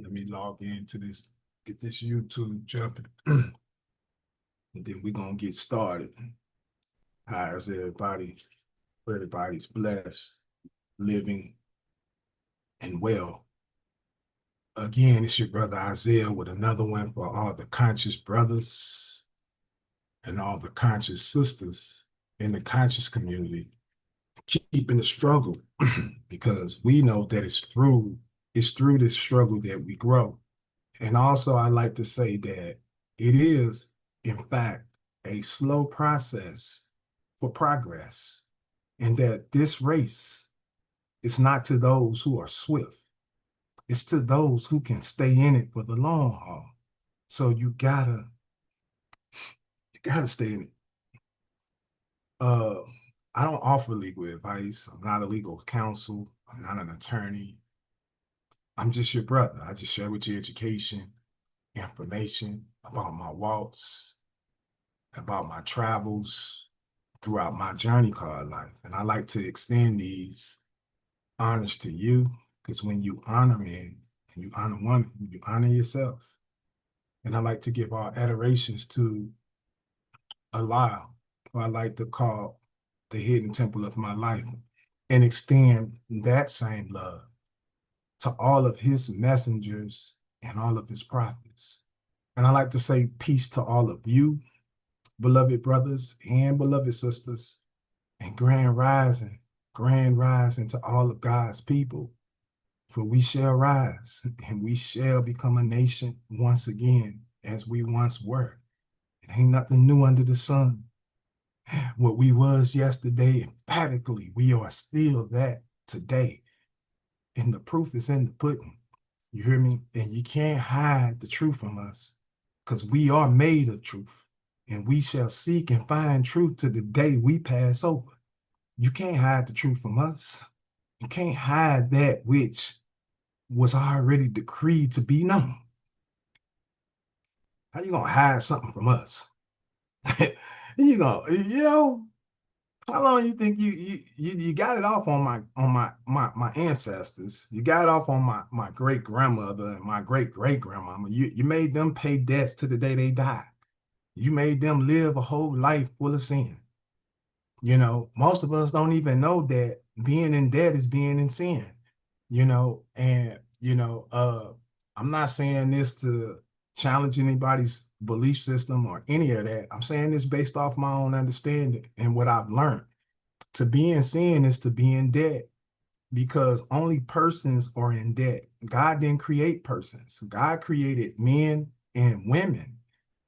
Let me log into this, get this YouTube jumping, and then we're gonna get started. How's everybody? Everybody's blessed, living, and well. Again, it's your brother Isaiah with another one for all the conscious brothers and all the conscious sisters in the conscious community, keeping the struggle because we know that it's through this struggle that we grow. And also, I like to say that it is, in fact, a slow process for progress, and that this race is not to those who are swift, it's to those who can stay in it for the long haul. So you gotta stay in it. Uh, I don't offer legal advice. I'm not a legal counsel. I'm not an attorney. I'm just your brother. I just share with you education, information about my walks, about my travels throughout my journey called life. And I like to extend these honors to you because when you honor men and you honor women, you honor yourself. And I like to give all adorations to Allah, who I like to call the hidden temple of my life, and extend that same love to all of his messengers and all of his prophets. And I like to say peace to all of you, beloved brothers and beloved sisters, and grand rising to all of God's people. For we shall rise and we shall become a nation once again as we once were. It ain't nothing new under the sun. What we was yesterday, emphatically, we are still that today. And the proof is in the pudding. You hear me? And you can't hide the truth from us because we are made of truth. And we shall seek and find truth to the day we pass over. You can't hide the truth from us. You can't hide that which was already decreed to be known. How you gonna hide something from us? How long you think you got it off on my ancestors? You got it off on my great grandmother and my great great grandmama. You made them pay debts to the day they died. You made them live a whole life full of sin. Most of us don't even know that being in debt is being in sin. And I'm not saying this to challenge anybody's belief system or any of that. I'm saying this based off my own understanding and what I've learned. To be in sin is to be in debt because only persons are in debt. God didn't create persons. God created men and women.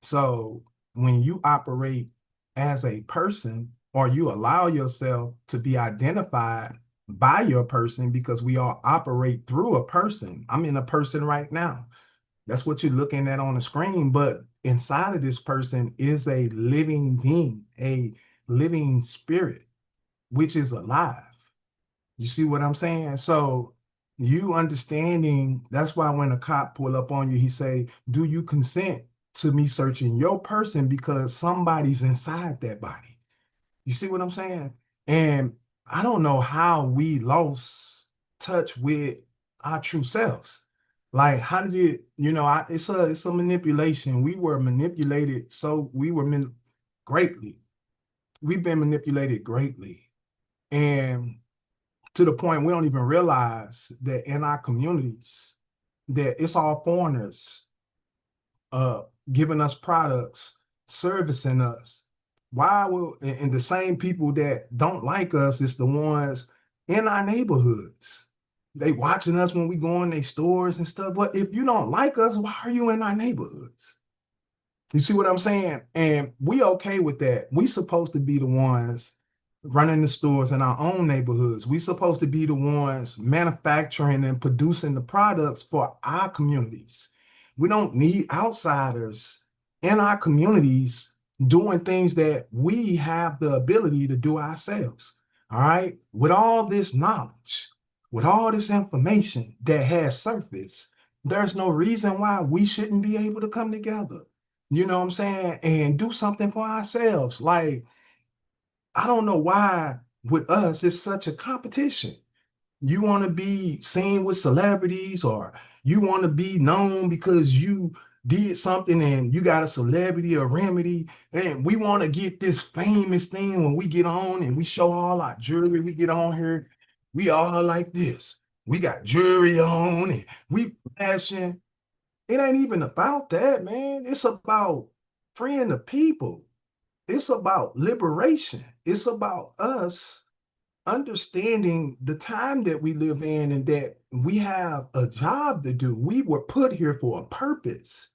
So when you operate as a person or you allow yourself to be identified by your person, because we all operate through a person. I'm in a person right now. That's what you're looking at on the screen. But inside of this person is a living being, a living spirit, which is alive. You see what I'm saying? So you understanding, that's why when a cop pull up on you, he say, do you consent to me searching your person because somebody's inside that body? You see what I'm saying? And I don't know how we lost touch with our true selves. Like, how did it, it's a manipulation. We were manipulated, so we were greatly. We've been manipulated greatly. And to the point we don't even realize that in our communities, that it's all foreigners uh giving us products, servicing us. Why will and the same people that don't like us is the ones in our neighborhoods. They watching us when we go in their stores and stuff. But if you don't like us, why are you in our neighborhoods? You see what I'm saying? And we okay with that. We supposed to be the ones running the stores in our own neighborhoods. We supposed to be the ones manufacturing and producing the products for our communities. We don't need outsiders in our communities doing things that we have the ability to do ourselves. All right. With all this knowledge, with all this information that has surfaced, there's no reason why we shouldn't be able to come together. You know what I'm saying? And do something for ourselves. Like, I don't know why with us it's such a competition. You want to be seen with celebrities, or you want to be known because you did something and you got a celebrity or remedy. And we want to get this famous thing when we get on and we show all our jewelry. We get on here, we all like this. We got jewelry on and we flashing. It ain't even about that, man. It's about freeing the people. It's about liberation. It's about us understanding the time that we live in and that we have a job to do. We were put here for a purpose.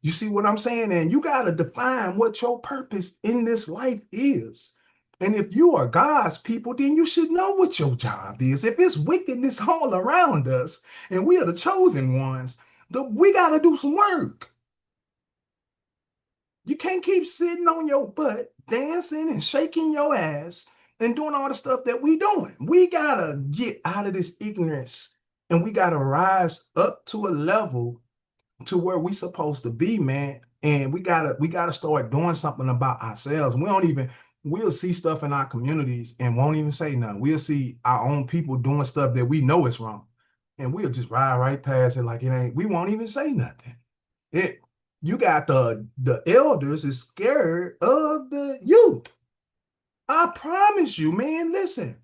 You see what I'm saying? And you got to define what your purpose in this life is. And if you are God's people, then you should know what your job is. If it's wickedness all around us and we are the chosen ones, we got to do some work. You can't keep sitting on your butt, dancing and shaking your ass and doing all the stuff that we doing. We gotta get out of this ignorance and we gotta rise up to a level to where we supposed to be, man. And we gotta start doing something about ourselves. We'll see stuff in our communities and won't even say nothing. We'll see our own people doing stuff that we know is wrong. And we'll just ride right past it like it ain't, we won't even say nothing. It You got the elders is scared of the youth. I promise you, man. Listen,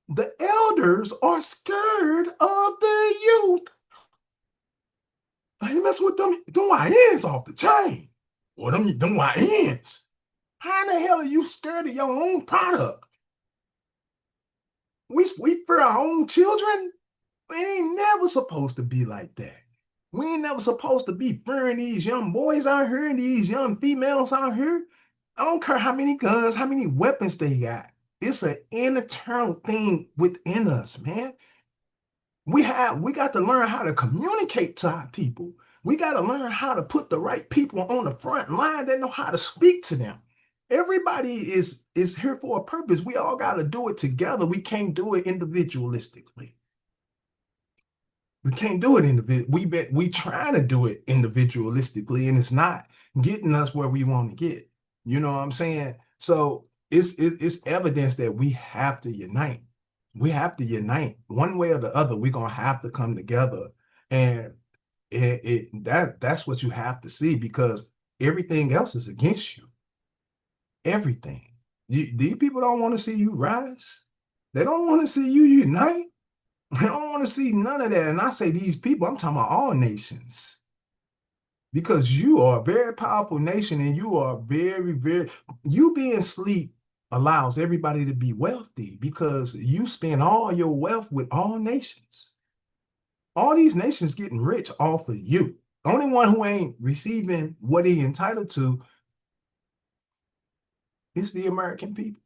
the elders are scared of the youth. I ain't mess with them YNs off the chain. Or them YNs. How the hell are you scared of your own product? We fear our own children? It ain't never supposed to be like that. We ain't never supposed to be fearing these young boys out here and these young females out here. I don't care how many guns, how many weapons they got. It's an internal thing within us, man. We got to learn how to communicate to our people. We got to learn how to put the right people on the front line that know how to speak to them. Everybody is here for a purpose. We all got to do it together. We can't do it individualistically. We can't do it we trying to do it individualistically, and it's not getting us where we want to get. You know what I'm saying? So it's evidence that we have to unite. We have to unite one way or the other. We're gonna have to come together, and that's what you have to see, because everything else is against you. Everything. These people don't want to see you rise. They don't want to see you unite. I don't want to see none of that. And I say these people, I'm talking about all nations. Because you are a very powerful nation and you are you being asleep allows everybody to be wealthy because you spend all your wealth with all nations. All these nations getting rich off of you. The only one who ain't receiving what he entitled to is the American people.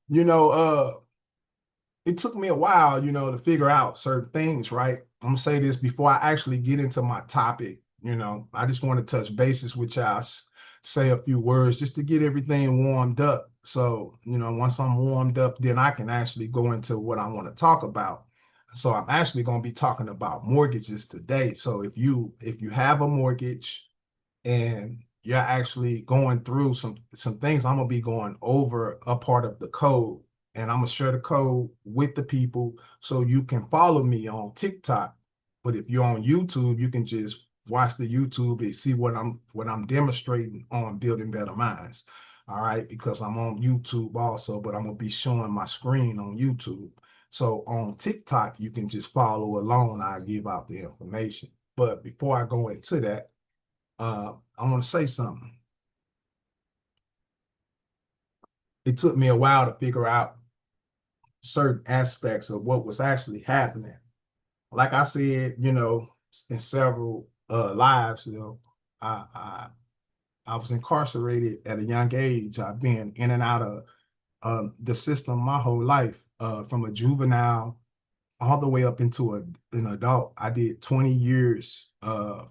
You know, it took me a while, to figure out certain things, right? I'm gonna say this before I actually get into my topic. I just want to touch bases with y'all, say a few words just to get everything warmed up. So, once I'm warmed up, then I can actually go into what I want to talk about. So I'm actually going to be talking about mortgages today. So if you have a mortgage, and you're actually going through some things, I'm gonna be going over a part of the code, and I'm gonna share the code with the people so you can follow me on TikTok. But if you're on YouTube, you can just watch the YouTube and see what I'm demonstrating on building better minds. All right, because I'm on YouTube also, but I'm gonna be showing my screen on YouTube. So on TikTok, you can just follow along. I give out the information. But before I go into that, I want to say something. It took me a while to figure out certain aspects of what was actually happening. Like I said, in several lives, I, I I was incarcerated at a young age. I've been in and out of the system my whole life, from a juvenile all the way up into an adult. I did 20 years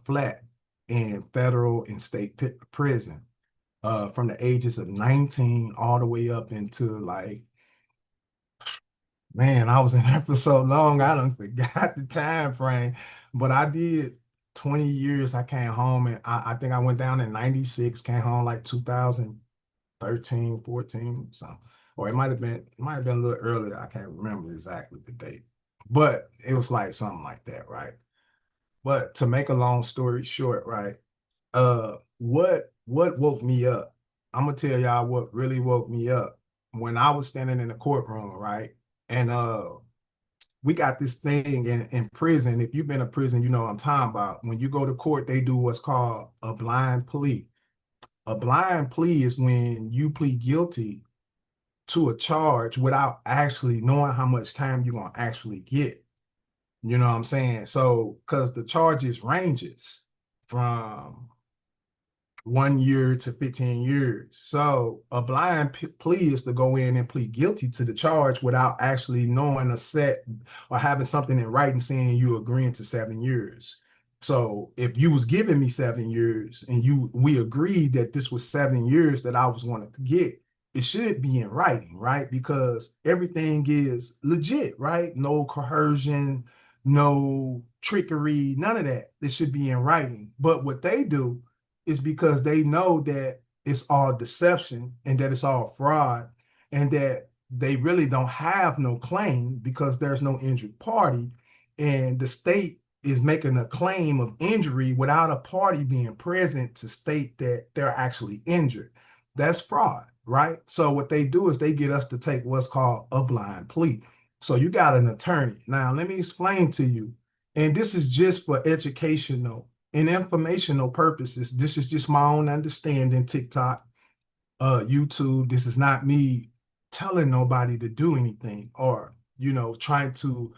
flat in federal and state prison. From the ages of 19 all the way up into, like, man, I was in there for so long, I done forgot the time frame. But I did 20 years. I came home, and I think I went down in 96, came home like 2013, 14, something. or it might have been a little earlier. I can't remember exactly the date, but it was like something like that, right? But to make a long story short, right? What woke me up? I'm gonna tell y'all what really woke me up when I was standing in the courtroom, right? And we got this thing in prison. If you've been to prison, you know what I'm talking about. When you go to court, they do what's called a blind plea. A blind plea is when you plead guilty to a charge without actually knowing how much time you're gonna actually get. You know what I'm saying? So, because the charges ranges from 1 year to 15 years. So a blind plea is to go in and plead guilty to the charge without actually knowing a set or having something in writing saying you agreeing to 7 years. So if you was giving me 7 years and we agreed that this was 7 years that I was wanting to get, it should be in writing, right? Because everything is legit, right? No coercion, no trickery, none of that. It should be in writing. But what they do is because they know that it's all deception and that it's all fraud and that they really don't have no claim because there's no injured party. And the state is making a claim of injury without a party being present to state that they're actually injured. That's fraud, right? So what they do is they get us to take what's called a blind plea. So you got an attorney. Now, let me explain to you, and this is just for educational and informational purposes. This is just my own understanding. TikTok, YouTube. This is not me telling nobody to do anything or trying to.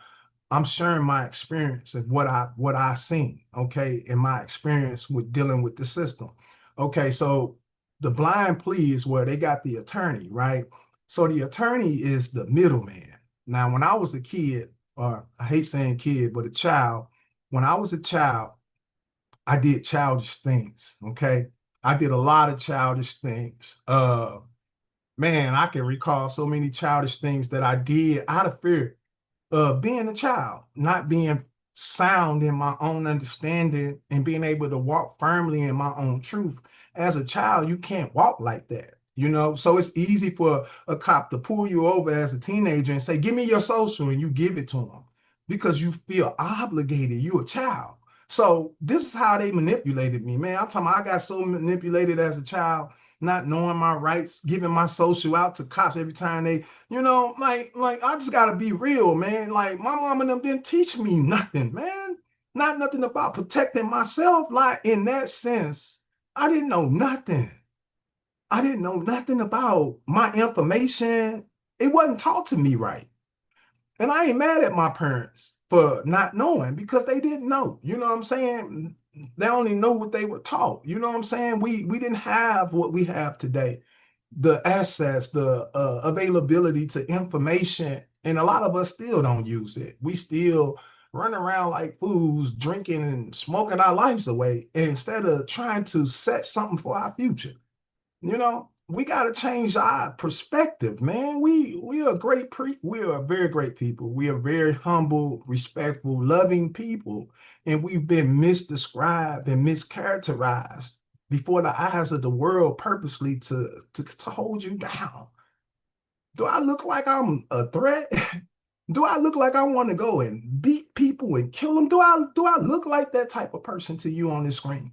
I'm sharing my experience of what I seen. Okay, in my experience with dealing with the system. Okay, so the blind plea is where they got the attorney, right? So the attorney is the middleman. Now, when I was a kid, or I hate saying kid, but a child, when I was a child, I did childish things. Okay. I did a lot of childish things. Man, I can recall so many childish things that I did out of fear of being a child, not being sound in my own understanding and being able to walk firmly in my own truth. As a child, you can't walk like that. So it's easy for a cop to pull you over as a teenager and say, "Give me your social," and you give it to them because you feel obligated. You're a child. So this is how they manipulated me, man. I'm talking about I got so manipulated as a child, not knowing my rights, giving my social out to cops every time they, like I just gotta be real, man. Like my mom and them didn't teach me nothing, man. Not nothing about protecting myself. Like in that sense, I didn't know nothing. I didn't know nothing about my information. It wasn't taught to me right. And I ain't mad at my parents for not knowing because they didn't know. You know what I'm saying? They only know what they were taught. You know what I'm saying? We didn't have what we have today, the access, the availability to information, and a lot of us still don't use it. We still run around like fools, drinking and smoking our lives away instead of trying to set something for our future. We got to change our perspective, man. We are we are very great people. We are very humble, respectful, loving people, and we've been misdescribed and mischaracterized before the eyes of the world purposely to hold you down. Do I look like I'm a threat? Do I look like I want to go and beat people and kill them? Do I look like that type of person to you on the screen?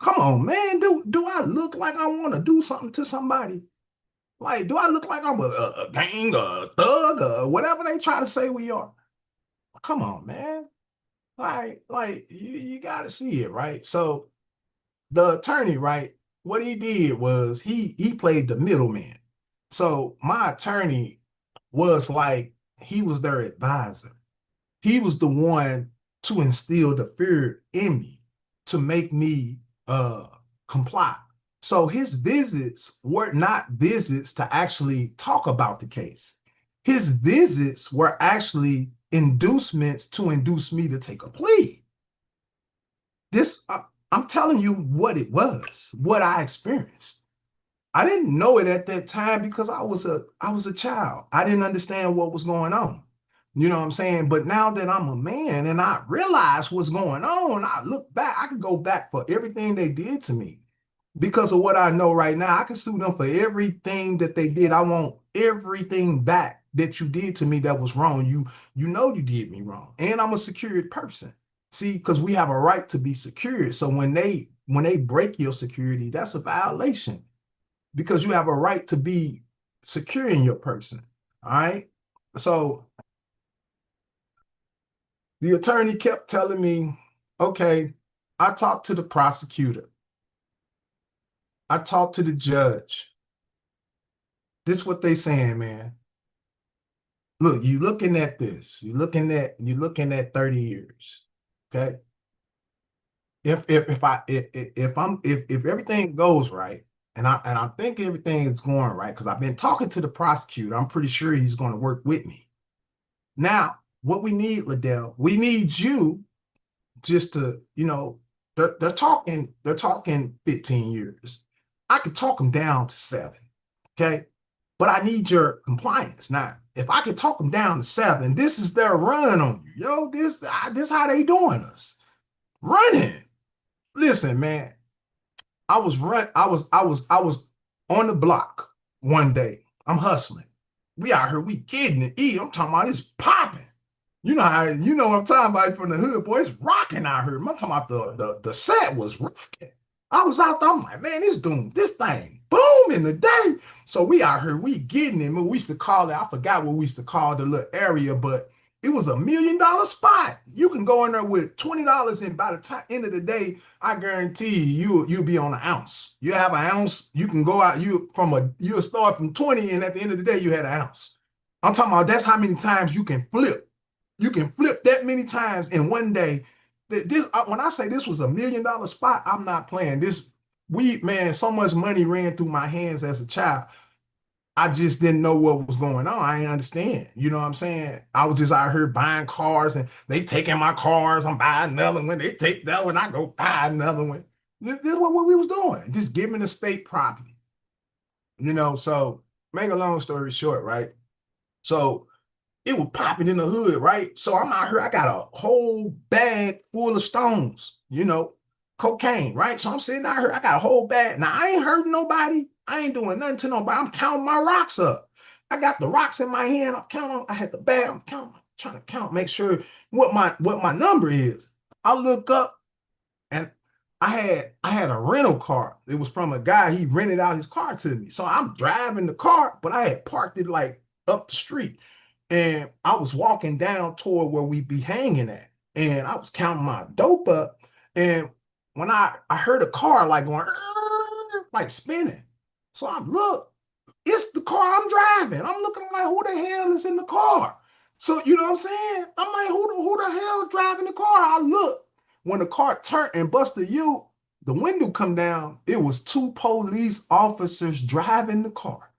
Come on, man. Do I look like I want to do something to somebody? Like, do I look like I'm a gang, a thug, or whatever they try to say we are? Come on, man. Like you got to see it, right? So the attorney, right? What he did was he played the middleman. So my attorney was like he was their advisor. He was the one to instill the fear in me to make me comply. So his visits were not visits to actually talk about the case. His visits were actually inducements to induce me to take a plea. This I'm telling you what it was, what I experienced. I didn't know it at that time because I was a child. I didn't understand what was going on. You know what I'm saying? But now that I'm a man and I realize what's going on, I look back, I could go back for everything they did to me. Because of what I know right now, I can sue them for everything that they did. I won't everything back that you did to me that was wrong. You know you did me wrong. And I'm a secured person. See, because we have a right to be secured. So when they break your security, that's a violation because you have a right to be secure in your person. All right. So the attorney kept telling me, okay, I talked to the prosecutor. I talked to the judge. This is what they saying, man. Look, you looking at this. You're looking at 30 years. Okay. If everything goes right, and I think everything is going right, because I've been talking to the prosecutor, I'm pretty sure he's going to work with me. Now, what we need, Liddell, we need you just to, they're talking 15 years. I could talk them down to 7. Okay. But I need your compliance. Now, if I could talk them down to 7, this is their run on you. Yo, this how they doing us. Running. Listen, man, I was on the block one day. I'm hustling. We out here, we getting it. I'm talking about it's popping. You know what I'm talking about from the hood, boy. It's rocking out here. I'm talking about the set was rocking. I was out there, I'm like, man, this thing boom in the day. So we out here, we getting it. We used to call it, I forgot what we used to call the little area, but it was $1 million spot. You can go in there with $20, and by the end of the day, I guarantee you'll be on an ounce. You have an ounce, you can go out, you'll start from 20, and at the end of the day, you had an ounce. I'm talking about that's how many times you can flip. You can flip that many times in one day. When I say this was $1 million spot, I'm not playing. Man, so much money ran through my hands as a child. I just didn't know what was going on. I didn't understand. You know what I'm saying? I was just out here buying cars, and they taking my cars. I'm buying another one. They take that one. I go buy another one. This is what we was doing. Just giving the state property. So make a long story short, right? So it was popping in the hood, right? So I'm out here, I got a whole bag full of stones, cocaine, right? So I'm sitting out here, I got a whole bag. Now I ain't hurting nobody. I ain't doing nothing to nobody. I'm counting my rocks up. I got the rocks in my hand. I'm counting. I had the bag. I'm counting, trying to count, make sure what my number is. I look up, and I had a rental car. It was from a guy. He rented out his car to me. So I'm driving the car, but I had parked it like up the street. And I was walking down toward where we be hanging at. And I was counting my dope up. And when I heard a car like going, like spinning. So I look, it's the car I'm driving. I'm looking like, who the hell is in the car? So you know what I'm saying? I'm like, who the hell is driving the car? I look. When the car turned and busted you, the window come down. It was 2 police officers driving the car.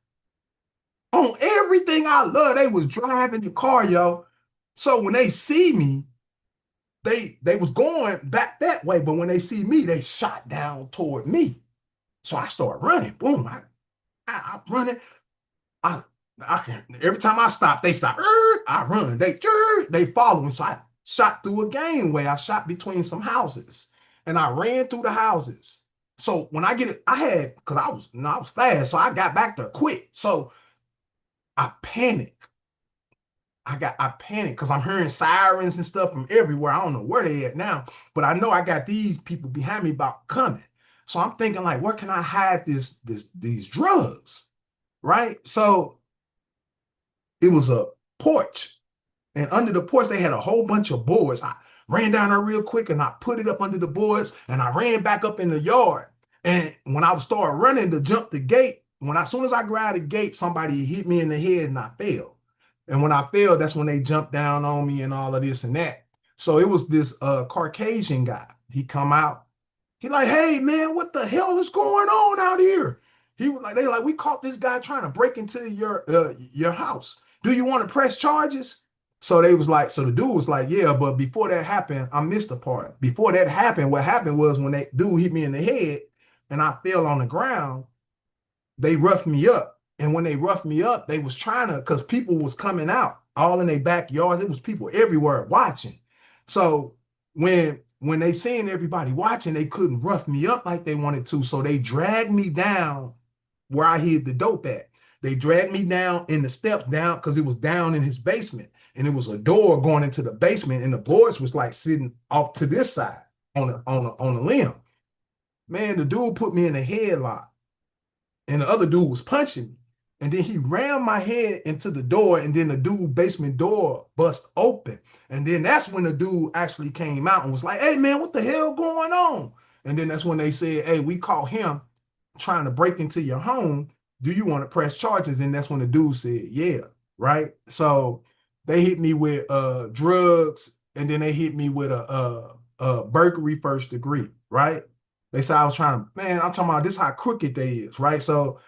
On everything I love, they was driving the car, yo. So when they see me, they was going back that way, but when they see me, they shot down toward me. So I start running. Boom! I'm running. I, every time I stop, they stop. I run. They follow me. So I shot through a gangway. I shot between some houses, and I ran through the houses. So when I get it, because I was fast, so I got back there quick. So I panicked. I panicked because I'm hearing sirens and stuff from everywhere. I don't know where they at now, but I know I got these people behind me about coming. So I'm thinking like, where can I hide these drugs? Right? So it was a porch, and under the porch they had a whole bunch of boards. I ran down there real quick, and I put it up under the boards, and I ran back up in the yard. And when I started running to jump the gate, as soon as I grabbed the gate, somebody hit me in the head and I fell. And when I fell, that's when they jumped down on me and all of this and that. So it was this Caucasian guy. He come out. He like, hey man, what the hell is going on out here? He was like, we caught this guy trying to break into your house. Do you want to press charges? So the dude was like, yeah, but before that happened, I missed the part. Before that happened, what happened was when that dude hit me in the head and I fell on the ground, they roughed me up. And when they roughed me up, they was trying to, because people was coming out all in their backyards. It was people everywhere watching. So when they seen everybody watching, they couldn't rough me up like they wanted to. So they dragged me down where I hid the dope at. They dragged me down in the steps down because it was down in his basement. And it was a door going into the basement, and the boards was like sitting off to this side on a limb. Man, the dude put me in a headlock, and the other dude was punching me. And then he rammed my head into the door, and then the dude basement door bust open. And then that's when the dude actually came out and was like, "Hey man, what the hell going on?" And then that's when they said, "Hey, we caught him trying to break into your home. Do you want to press charges?" And that's when the dude said, "Yeah." Right. So they hit me with drugs, and then they hit me with a burglary first degree. Right. They said I was trying to, man, I'm talking about this how crooked they is, right? So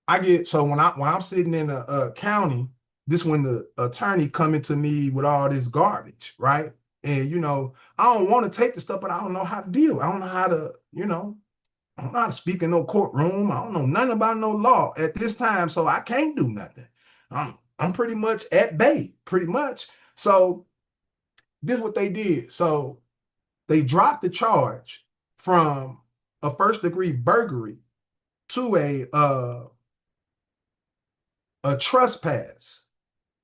when I'm sitting in a county, this when the attorney coming to me with all this garbage, right? And I don't want to take the stuff, but I don't know how to deal. I don't know how to, I don't know how to speak in no courtroom. I don't know nothing about no law at this time, so I can't do nothing. I'm pretty much at bay, pretty much. So this is what they did. So they dropped the charge from a first degree burglary to a trespass,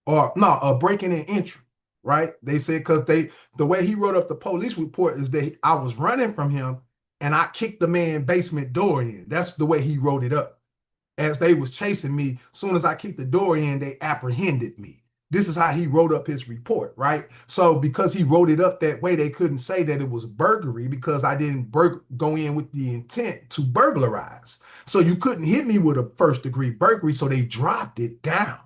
or no, a breaking and entry, right? They said because the way he wrote up the police report is that I was running from him and I kicked the man basement door in. That's the way he wrote it up. As they was chasing me, as soon as I kicked the door in, they apprehended me. This is how he wrote up his report, right? So because he wrote it up that way, they couldn't say that it was burglary because I didn't go in with the intent to burglarize. So you couldn't hit me with a first degree burglary, so they dropped it down,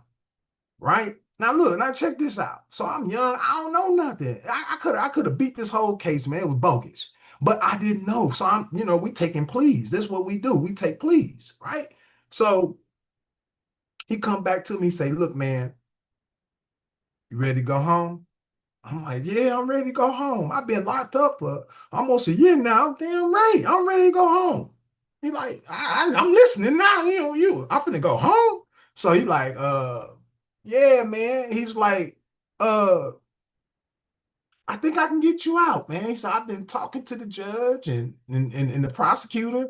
right? Now look, now check this out. So I'm young, I don't know nothing. I could have beat this whole case, man. It was bogus. But I didn't know. So we taking pleas. This is what we do. We take pleas, right? So he come back to me, say, "Look, man, you ready to go home?" I'm like, "Yeah, I'm ready to go home. I've been locked up for almost a year now. I'm damn right. I'm ready to go home." He like, I'm listening now. I'm finna go home. So he like, yeah, man. He's like, "I think I can get you out, man." So I've been talking to the judge and the prosecutor,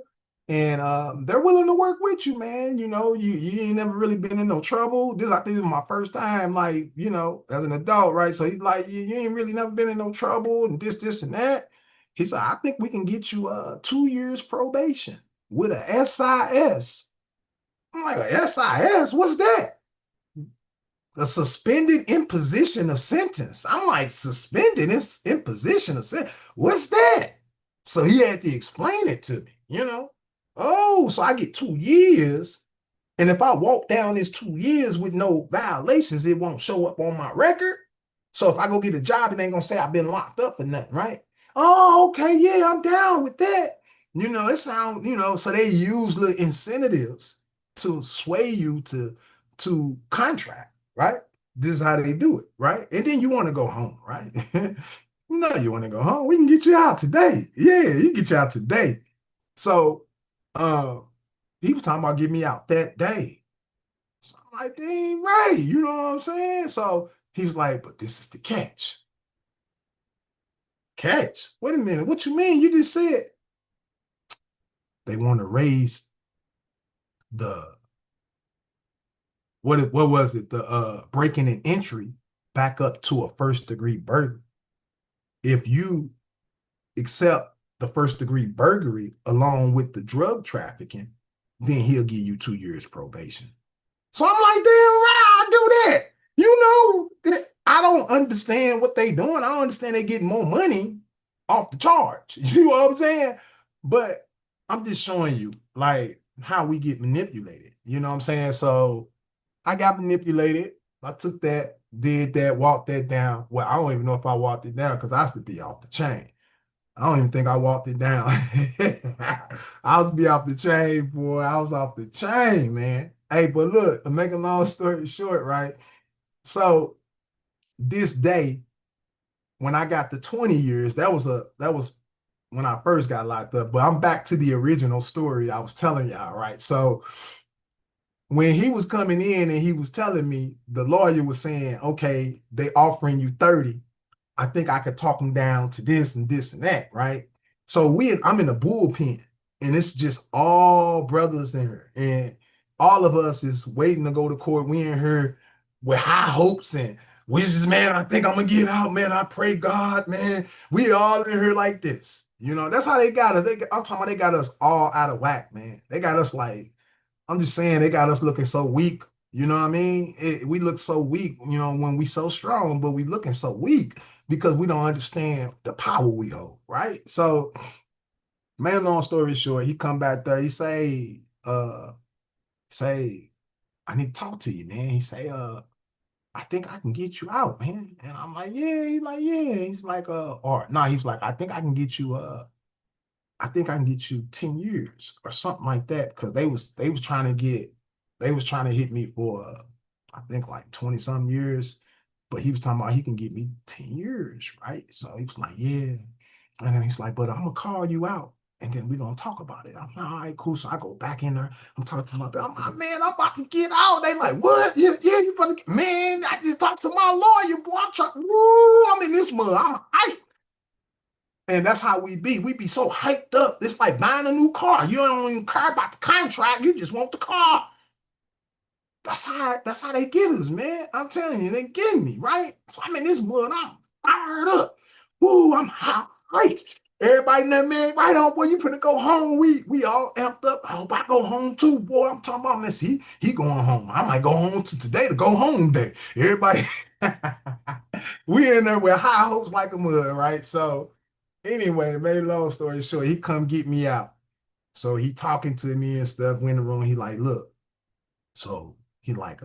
and they're willing to work with you, man. You ain't never really been in no trouble. I think this is my first time, like, as an adult, right? So he's like, you ain't really never been in no trouble, and this, and that. He said, "I think we can get you 2 years probation with a SIS." I'm like, "A SIS? What's that?" "A suspended imposition of sentence." I'm like, "Suspended imposition of sentence? What's that?" So he had to explain it to me. Oh, so I get 2 years. And if I walk down this 2 years with no violations, it won't show up on my record. So if I go get a job, it ain't gonna say I've been locked up for nothing, right? Oh, okay, yeah, I'm down with that. It sound, so they use little incentives to sway you to contract, right? This is how they do it, right? And then you want to go home, right? No, you want to go home. We can get you out today. Yeah, you can get you out today. So uh he was talking about getting me out that day. So I'm like, "Dang right, you know what I'm saying?" So he was like, "But this is the catch." "Catch? Wait a minute, what you mean? You just said they want to raise the what was it? The breaking and entry back up to a first degree burglary. If you accept the first degree burglary along with the drug trafficking, then he'll give you 2 years probation." So I'm like, "Damn right, I do that." I don't understand what they doing. I don't understand they getting more money off the charge. You know what I'm saying? But I'm just showing you like how we get manipulated. You know what I'm saying? So I got manipulated. I took that, did that, walked that down. Well, I don't even know if I walked it down because I used to be off the chain. I don't even think I walked it down. I was be off the chain, boy. I was off the chain, man. Hey, but look, to make a long story short, right? So this day, when I got to 20 years, that was when I first got locked up. But I'm back to the original story I was telling y'all, right? So when he was coming in and he was telling me, the lawyer was saying, "Okay, they offering you 30. I think I could talk him down to this and this and that," right? So I'm in a bullpen, and it's just all brothers in here. And all of us is waiting to go to court. We in here with high hopes and wishes, man. I think I'm gonna get out, man. I pray God, man. We all in here like this. That's how they got us. I'm talking about they got us all out of whack, man. They got us like, I'm just saying they got us looking so weak. You know what I mean? We look so weak, when we so strong, but we looking so weak because we don't understand the power we hold, right? So, man, long story short, he come back there. He say, I need to talk to you, man. He say, I think I can get you out, man. And I'm like, yeah. He's like, yeah. He's like, or no, he's like, I think I can get you, I think I can get you 10 years or something like that. Cause they was trying to hit me for I think like 20 some years, but he was talking about he can get me 10 years, right? So he was like, yeah. And then he's like, but I'm gonna call you out and then we're gonna talk about it. I'm like, all right, cool. So I go back in there. I'm talking to my I'm like, man, I'm about to get out. They like, what? Yeah, you about to get, man, I just talked to my lawyer, boy. I'm in this mud. I'm hyped. And that's how we be. We be so hyped up. It's like buying a new car. You don't even care about the contract. You just want the car. That's how they get us, man. I'm telling you, they get me, right? So I'm in this mud. I'm fired up. Woo, I'm hot. Right. Everybody in that, man, right on, boy. You finna go home. We all amped up. I hope I go home too, boy. I'm talking about this. He going home. I might go home today to go home day. Everybody, we in there with high hopes like a mud, right? So anyway, made a long story short, he come get me out. So he talking to me and stuff. We in the room. He like, look. So he like,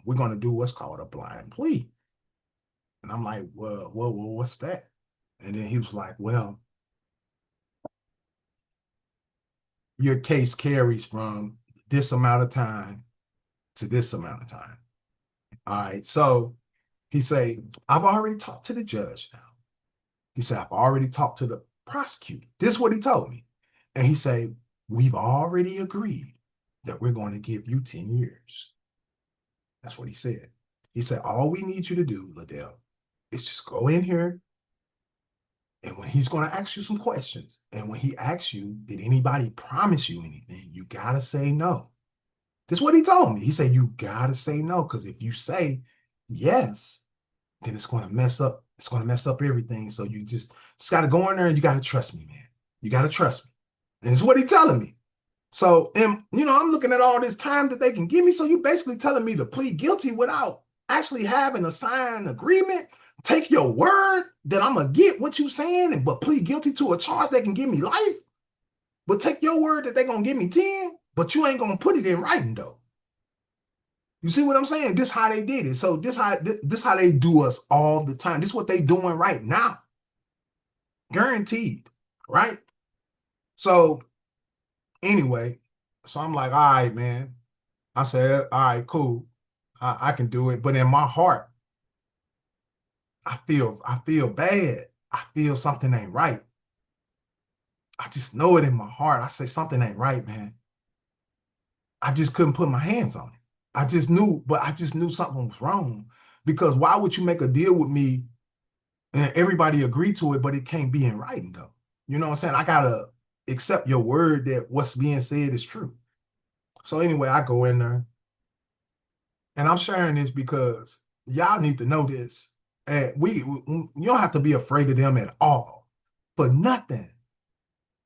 we're gonna do what's called a blind plea. And I'm like, well, what's that? And then he was like, well, your case carries from this amount of time to this amount of time. All right. So he say, I've already talked to the judge now. He said, I've already talked to the prosecutor. This is what he told me. And he said, we've already agreed that we're going to give you 10 years. That's what he said. He said, all we need you to do, Liddell, is just go in here. And when he's going to ask you some questions, and when he asks you, did anybody promise you anything? You got to say no. This is what he told me. He said, you got to say no. Because if you say yes, then it's going to mess up. It's going to mess up everything. So you just got to go in there and you got to trust me, man. You got to trust me. And it's what he's telling me. So, and I'm looking at all this time that they can give me. So you basically telling me to plead guilty without actually having a signed agreement. Take your word that I'm gonna get what you saying, but plead guilty to a charge that can give me life. But take your word that they're gonna give me 10, but you ain't gonna put it in writing though. You see what I'm saying? This how they did it. So this how they do us all the time. This is what they doing right now. Guaranteed, right? So anyway, so I'm like, all right, man. I said, all right, cool. I can do it. But in my heart, I feel bad. I feel something ain't right. I just know it in my heart. I say something ain't right, man. I just couldn't put my hands on it. I just knew something was wrong. Because why would you make a deal with me and everybody agree to it, but it can't be in writing though? You know what I'm saying? I gotta accept your word that what's being said is true. So anyway, I go in there and I'm sharing this because y'all need to know this. And you don't have to be afraid of them at all for nothing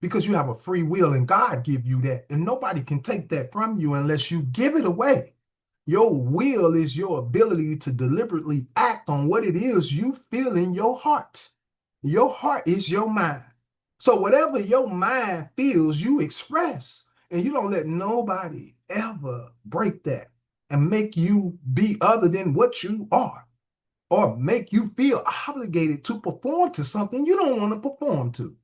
because you have a free will and God give you that. And nobody can take that from you unless you give it away. Your will is your ability to deliberately act on what it is you feel in your heart. Your heart is your mind. So whatever your mind feels, you express. And you don't let nobody ever break that and make you be other than what you are or make you feel obligated to perform to something you don't want to perform to.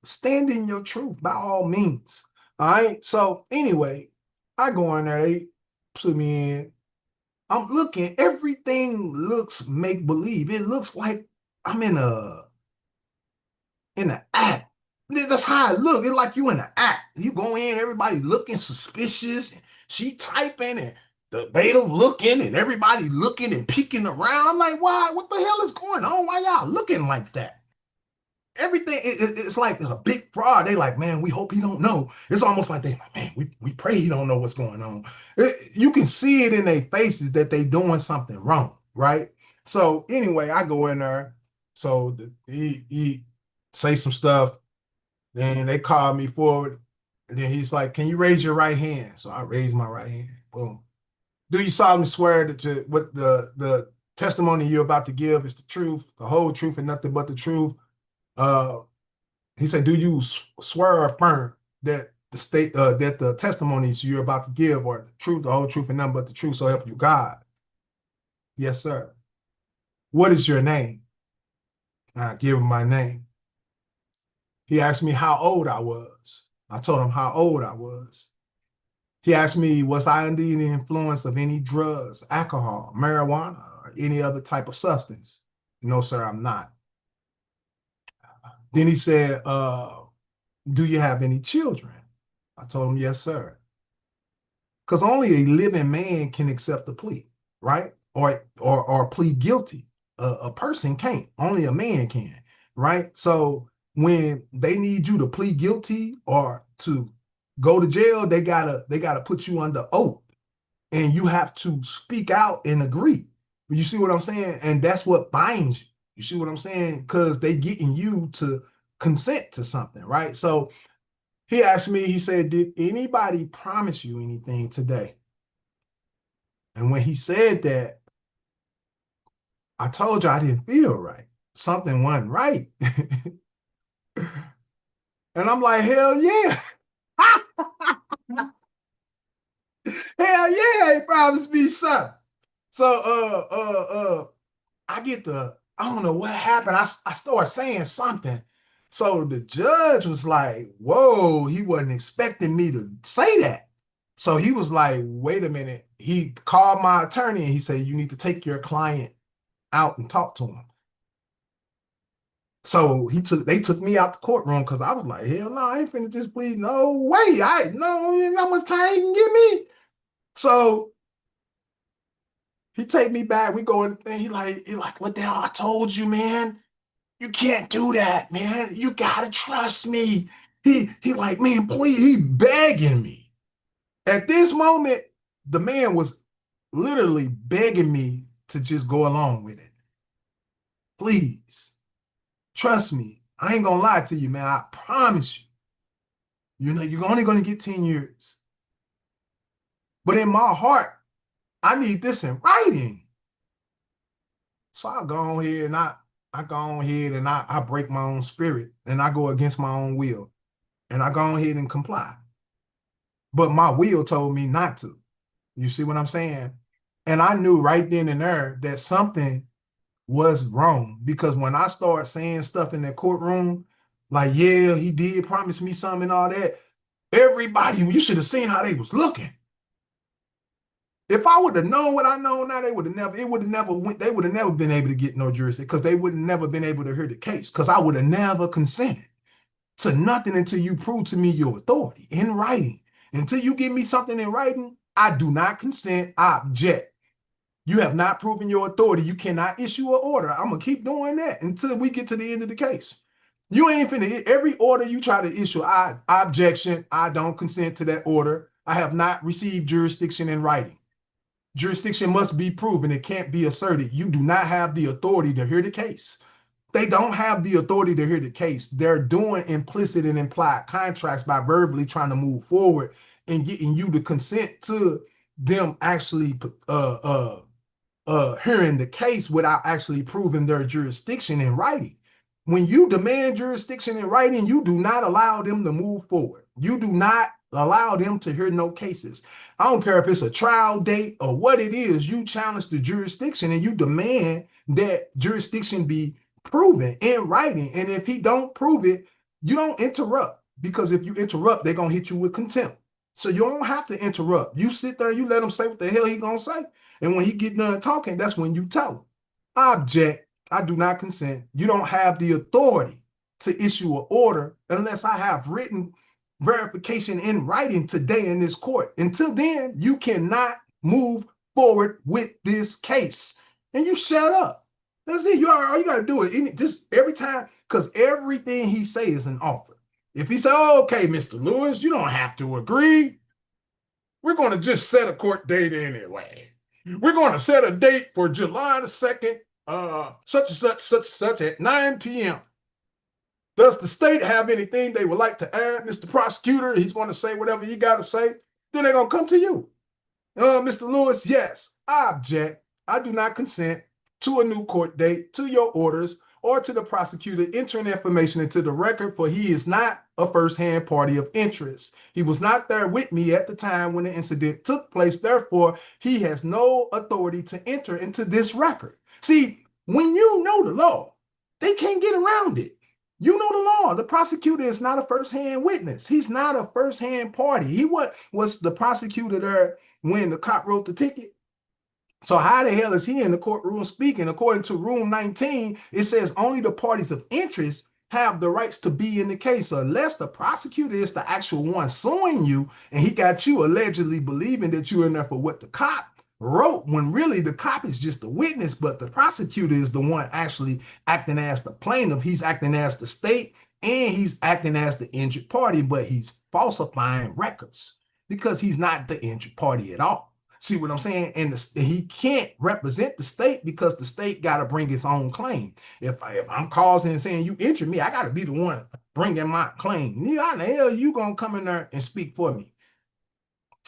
Stand in your truth by all means. All right. So anyway, I go in there, they put me in. I'm looking, everything looks make believe. It looks like I'm in an act. That's how it look. It's like you in an act. You go in, everybody looking suspicious. And she typing and the bailiff looking and everybody looking and peeking around. I'm like, why? What the hell is going on? Why y'all looking like that? everything, it's like a big fraud. They like, man, we hope he don't know. It's almost like they like, man, we pray he don't know what's going on. You can see it in their faces that they doing something wrong, right? So anyway, I go in there. So he say some stuff. Then they call me forward. And then he's like, can you raise your right hand? So I raise my right hand. Boom. Do you solemnly swear that what the testimony you're about to give is the truth, the whole truth, and nothing but the truth? Uh, he said, do you swear or affirm that that the testimonies you're about to give are the truth, the whole truth, and nothing but the truth, so help you God? Yes, sir. What is your name? I give him my name. He asked me how old I was. I told him how old I was. He asked me, was I under the influence of any drugs, alcohol, marijuana, or any other type of substance? No, sir, I'm not. Then he said, do you have any children? I told him, yes, sir. Because only a living man can accept a plea, right? Or plead guilty. A person can't. Only a man can, right? So when they need you to plead guilty or to go to jail, they gotta put you under oath, and you have to speak out and agree. You see what I'm saying? And that's what binds you. You see what I'm saying? Because they getting you to consent to something, right? So he asked me, he said, did anybody promise you anything today? And when he said that, I told you I didn't feel right. Something wasn't right. And I'm like, hell yeah. Hell yeah, he promised me something. So I I don't know what happened. I started saying something. So the judge was like, whoa, he wasn't expecting me to say that. So he was like, wait a minute. He called my attorney and he said, you need to take your client out and talk to him. So they took me out the courtroom because I was like, hell no, I ain't finna just plead. No way. I know how much time you can give me. So he take me back. We go in the thing. He like, what the hell? I told you, man. You can't do that, man. You gotta trust me. He like, man, please, he begging me. At this moment, the man was literally begging me to just go along with it. Please, trust me. I ain't gonna lie to you, man. I promise you. You know, you're only gonna get 10 years. But in my heart, I need this in writing. So I go on here and I go on ahead and I break my own spirit and I go against my own will. And I go on ahead and comply. But my will told me not to. You see what I'm saying? And I knew right then and there that something was wrong because when I started saying stuff in that courtroom, like, yeah, he did promise me something and all that, everybody, you should have seen how they was looking. If I would have known what I know now, it would have never went, they would have never been able to get no jurisdiction because they would have never been able to hear the case because I would have never consented to nothing until you prove to me your authority in writing. Until you give me something in writing, I do not consent. I object. You have not proven your authority. You cannot issue an order. I'm gonna keep doing that until we get to the end of the case. You ain't finna every order you try to issue. I objection. I don't consent to that order. I have not received jurisdiction in writing. Jurisdiction must be proven. It can't be asserted. You do not have the authority to hear the case. They don't have the authority to hear the case. They're doing implicit and implied contracts by verbally trying to move forward and getting you to consent to them actually hearing the case without actually proving their jurisdiction in writing. When you demand jurisdiction in writing, you do not allow them to move forward. You do not allow them to hear no cases. I don't care if it's a trial date or what it is, you challenge the jurisdiction and you demand that jurisdiction be proven in writing. And if he don't prove it, you don't interrupt because if you interrupt, they're going to hit you with contempt. So you don't have to interrupt. You sit there, you let him say what the hell he going to say. And when he get done talking, that's when you tell him, I object. I do not consent. You don't have the authority to issue an order unless I have written verification in writing today in this court. Until then, you cannot move forward with this case. And you shut up. That's it. All you got to do it. Just every time, because everything he say is an offer. If he say, oh, okay, Mr. Lewis, you don't have to agree. We're going to just set a court date anyway. We're going to set a date for July the 2nd, such and such at 9 p.m. Does the state have anything they would like to add? Mr. Prosecutor, he's going to say whatever you got to say. Then they're going to come to you. Mr. Lewis, yes, I object. I do not consent to a new court date, to your orders, or to the prosecutor entering information into the record, for he is not a first-hand party of interest. He was not there with me at the time when the incident took place. Therefore, he has no authority to enter into this record. See, when you know the law, they can't get around it. You know the law. The prosecutor is not a first-hand witness. He's not a first-hand party. He was the prosecutor there when the cop wrote the ticket. So how the hell is he in the courtroom speaking? According to Rule 19, it says only the parties of interest have the rights to be in the case. So unless the prosecutor is the actual one suing you and he got you allegedly believing that you're in there for what the cop wrote, when really the cop is just a witness, but the prosecutor is the one actually acting as the plaintiff. He's acting as the state and he's acting as the injured party, but he's falsifying records because he's not the injured party at all. See what I'm saying? And he can't represent the state because the state got to bring its own claim. If I'm causing and saying you injured me, I got to be the one bringing my claim. How the hell you going to come in there and speak for me?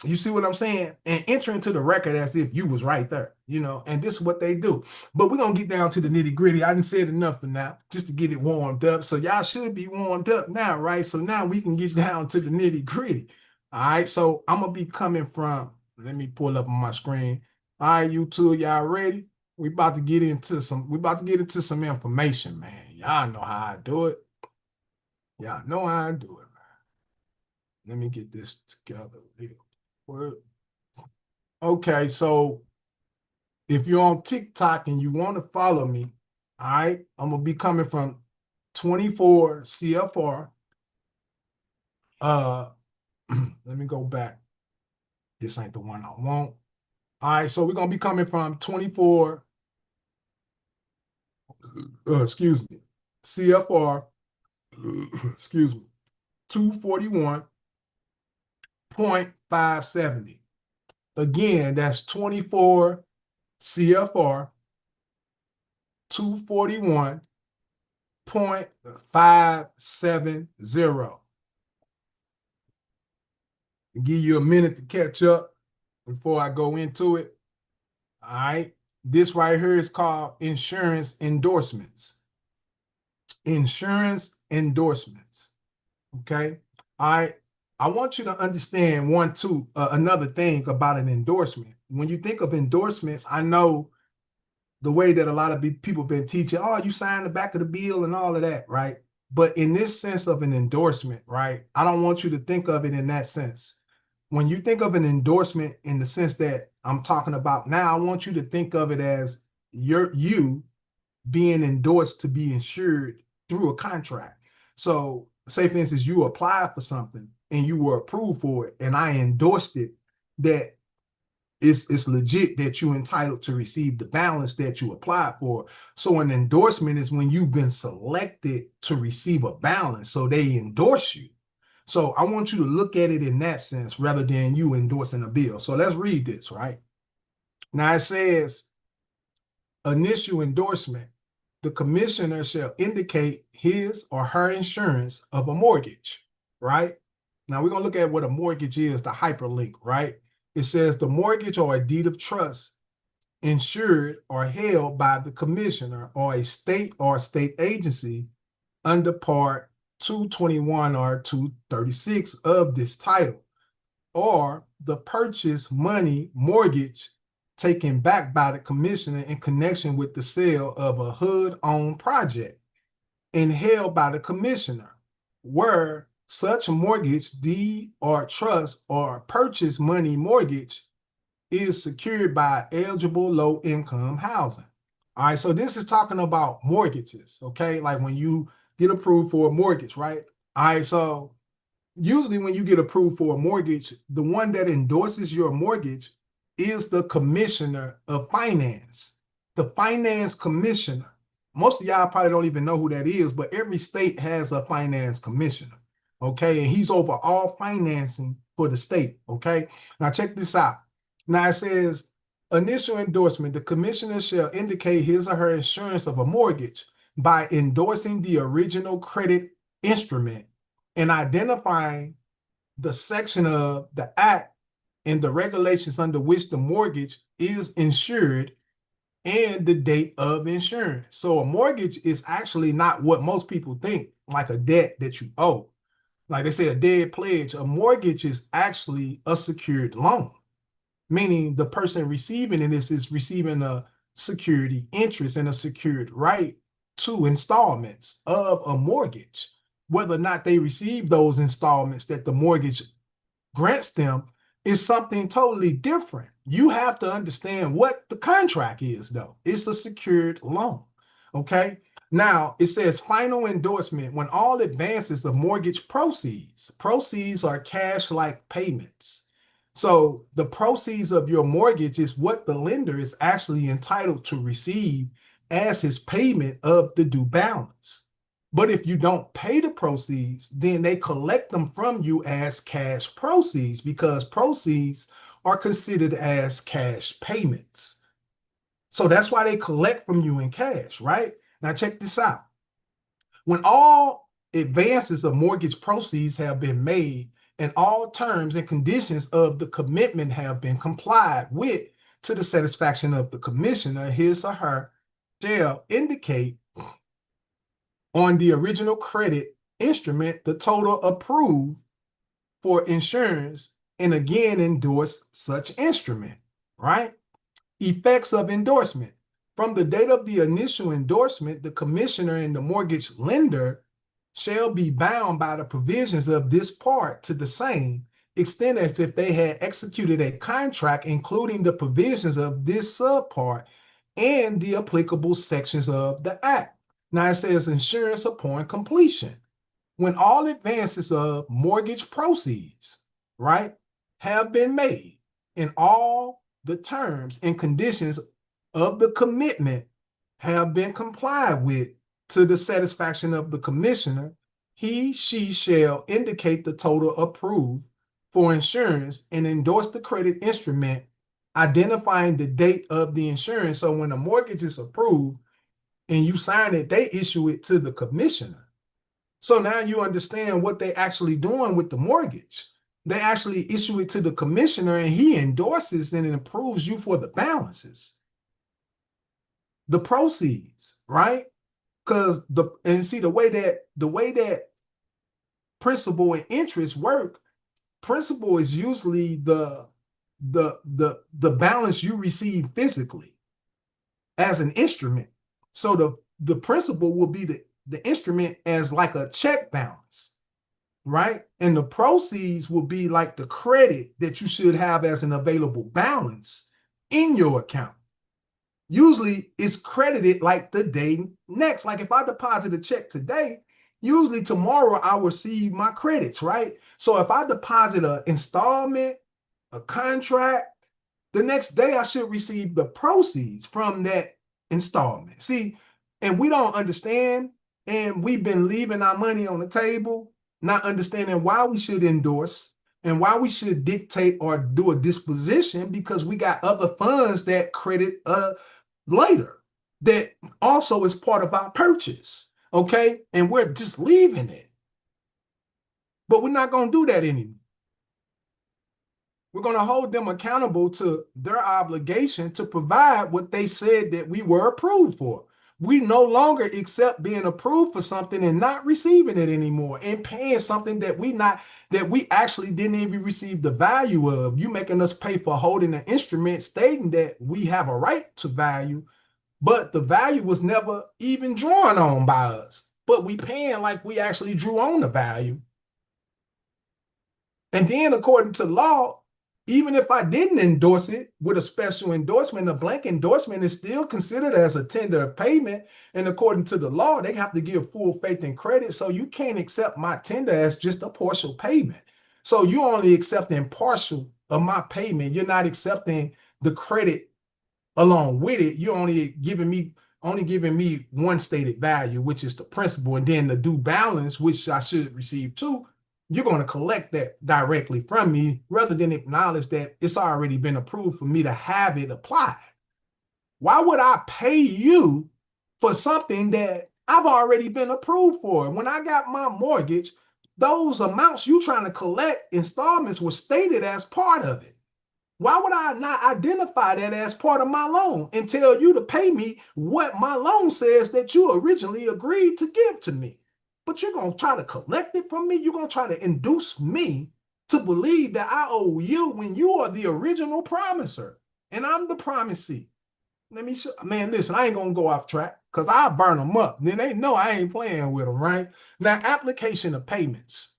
You see what I'm saying? And enter into the record as if you was right there, and this is what they do. But we're going to get down to the nitty gritty. I didn't say it enough for now, just to get it warmed up. So y'all should be warmed up now, right? So now we can get down to the nitty gritty. All right. So I'm going to be coming from, let me pull up on my screen. All right, you two, y'all ready? We about to get into some information, man. Y'all know how I do it. Y'all know how I do it, man. Let me get this together. Okay, so if you're on TikTok and you want to follow me, all right, I'm gonna be coming from 24 CFR. Let me go back. This ain't the one I want. All right, so we're gonna be coming from 24, CFR, excuse me, 241.570. Again, that's 24 CFR 241.570. Give you a minute to catch up before I go into it. All right. This right here is called insurance endorsements. Insurance endorsements. Okay. All right. I want you to understand another thing about an endorsement. When you think of endorsements, I know the way that a lot of people have been teaching, oh, you sign the back of the bill and all of that, right? But in this sense of an endorsement, right, I don't want you to think of it in that sense. When you think of an endorsement in the sense that I'm talking about now, I want you to think of it as you being endorsed to be insured through a contract. So say, for instance, you applied for something and you were approved for it, and I endorsed it, that it's legit that you're entitled to receive the balance that you applied for. So an endorsement is when you've been selected to receive a balance, so they endorse you. So I want you to look at it in that sense rather than you endorsing a bill. So let's read this, right? Now it says, initial endorsement. The commissioner shall indicate his or her insurance of a mortgage, right? Now we're going to look at what a mortgage is, the hyperlink, right? It says the mortgage or a deed of trust insured or held by the commissioner or a state agency under Part 221 or 236 of this title, or the purchase money mortgage taken back by the commissioner in connection with the sale of a HUD-owned project and held by the commissioner, where such mortgage, deed, or trust or purchase money mortgage is secured by eligible low-income housing. All right, so this is talking about mortgages, okay? Like when you get approved for a mortgage, right? All right, so usually when you get approved for a mortgage, the one that endorses your mortgage is the commissioner of finance. the finance commissioner. Most of y'all probably don't even know who that is, but every state has a finance commissioner. Okay. And he's over all financing for the state. Okay. Now check this out. Now it says initial endorsement. The commissioner shall indicate his or her insurance of a mortgage by endorsing the original credit instrument and identifying the section of the act and the regulations under which the mortgage is insured and the date of insurance. So a mortgage is actually not what most people think, like a debt that you owe. Like they say, a dead pledge. A mortgage is actually a secured loan, meaning the person receiving it is receiving a security interest and a secured right to installments of a mortgage. Whether or not they receive those installments that the mortgage grants them is something totally different. You have to understand what the contract is, though. It's a secured loan. Okay. Now it says final endorsement when all advances of mortgage proceeds are cash-like payments. So the proceeds of your mortgage is what the lender is actually entitled to receive as his payment of the due balance. But if you don't pay the proceeds, then they collect them from you as cash proceeds because proceeds are considered as cash payments. So that's why they collect from you in cash, right? Now check this out. When all advances of mortgage proceeds have been made and all terms and conditions of the commitment have been complied with to the satisfaction of the commissioner, his or her shall indicate on the original credit instrument the total approved for insurance and again endorse such instrument, right? Effects of endorsement. From the date of the initial endorsement, the commissioner and the mortgage lender shall be bound by the provisions of this part to the same extent as if they had executed a contract, including the provisions of this subpart and the applicable sections of the act. Now it says insurance upon completion. When all advances of mortgage proceeds, right, have been made and all the terms and conditions of the commitment have been complied with to the satisfaction of the commissioner, she shall indicate the total approved for insurance and endorse the credit instrument, identifying the date of the insurance. So when a mortgage is approved and you sign it, they issue it to the commissioner. So now you understand what they actually doing with the mortgage. They actually issue it to the commissioner and he endorses and it approves you for the balances, the proceeds, right? Because the way that principal and interest work, principal is usually the balance you receive physically as an instrument. So the principal will be the instrument as like a check balance, right? And the proceeds will be like the credit that you should have as an available balance in your account. Usually it's credited like the day next. Like if I deposit a check today, usually tomorrow I'll receive my credits, right? So if I deposit an installment, a contract, the next day I should receive the proceeds from that installment. See, and we don't understand, and we've been leaving our money on the table, not understanding why we should endorse and why we should dictate or do a disposition because we got other funds that credit later that also is part of our purchase, okay? And we're just leaving it. But we're not going to do that anymore. We're going to hold them accountable to their obligation to provide what they said that we were approved for. We no longer accept being approved for something and not receiving it anymore and paying something that we actually didn't even receive the value of. You making us pay for holding an instrument stating that we have a right to value, but the value was never even drawn on by us. But we paying like we actually drew on the value. And then according to law, even if I didn't endorse it with a special endorsement, a blank endorsement is still considered as a tender of payment. And according to the law, they have to give full faith and credit. So you can't accept my tender as just a partial payment. So you're only accepting partial of my payment. You're not accepting the credit along with it, you're only giving me one stated value, which is the principal, and then the due balance, which I should receive too. You're going to collect that directly from me rather than acknowledge that it's already been approved for me to have it applied. Why would I pay you for something that I've already been approved for? When I got my mortgage, those amounts you trying to collect installments were stated as part of it. Why would I not identify that as part of my loan and tell you to pay me what my loan says that you originally agreed to give to me? But you're going to try to collect it from me? You're going to try to induce me to believe that I owe you when you are the original promiser and I'm the promisee. Let me show, man, listen, I ain't going to go off track because I'll burn them up. Then they know I ain't playing with them, right? Now, application of payments.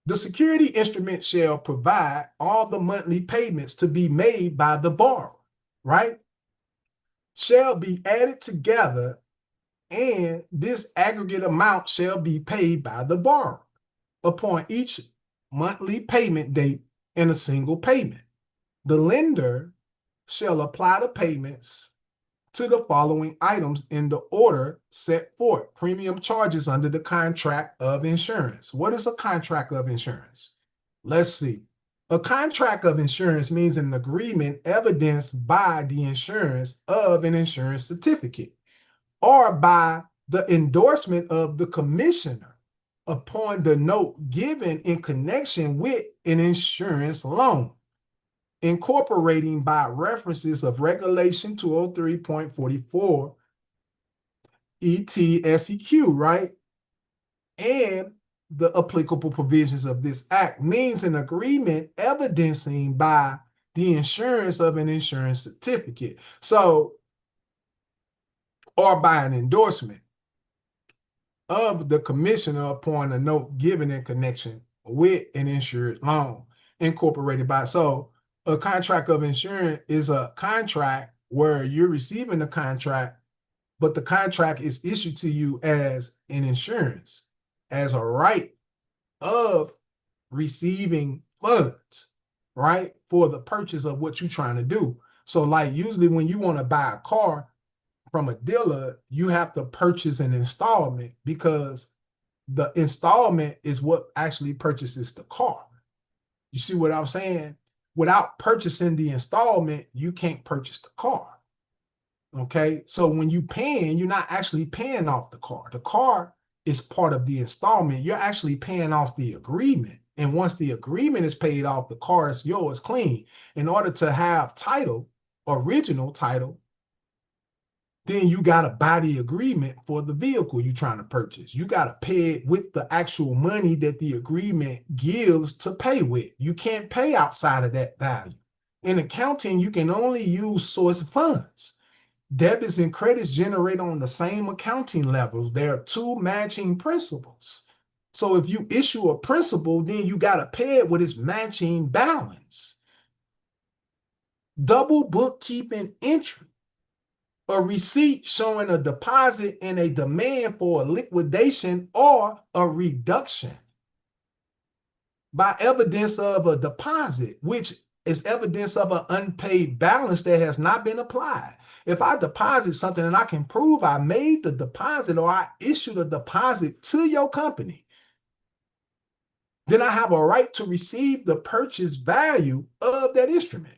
The security instrument shall provide all the monthly payments to be made by the borrower, right? Shall be added together, and this aggregate amount shall be paid by the borrower upon each monthly payment date in a single payment. The lender shall apply the payments to the following items in the order set forth. Premium charges under the contract of insurance. What is a contract of insurance? Let's see. A contract of insurance means an agreement evidenced by the insurance of an insurance certificate or by the endorsement of the commissioner upon the note given in connection with an insurance loan, incorporating by references of Regulation 203.44 ETSEQ, right? And the applicable provisions of this act means an agreement evidencing by the insurance of an insurance certificate. So, or by an endorsement of the commissioner upon a note given in connection with an insured loan, incorporated by. So, a contract of insurance is a contract where you're receiving the contract, but the contract is issued to you as an insurance, as a right of receiving funds, right? For the purchase of what you're trying to do. So, like, usually when you want to buy a car from a dealer, you have to purchase an installment because the installment is what actually purchases the car. You see what I'm saying? Without purchasing the installment, you can't purchase the car. Okay. So when you paying, you're not actually paying off the car. The car is part of the installment. You're actually paying off the agreement. And once the agreement is paid off, the car is yours clean. In order to have title, original title, then you got to buy the agreement for the vehicle you're trying to purchase. You got to pay it with the actual money that the agreement gives to pay with. You can't pay outside of that value. In accounting, you can only use source funds. Debits and credits generate on the same accounting levels. There are two matching principles. So if you issue a principal, then you got to pay it with its matching balance. Double bookkeeping entry. A receipt showing a deposit and a demand for a liquidation or a reduction by evidence of a deposit, which is evidence of an unpaid balance that has not been applied. If I deposit something and I can prove I made the deposit or I issued a deposit to your company, then I have a right to receive the purchase value of that instrument.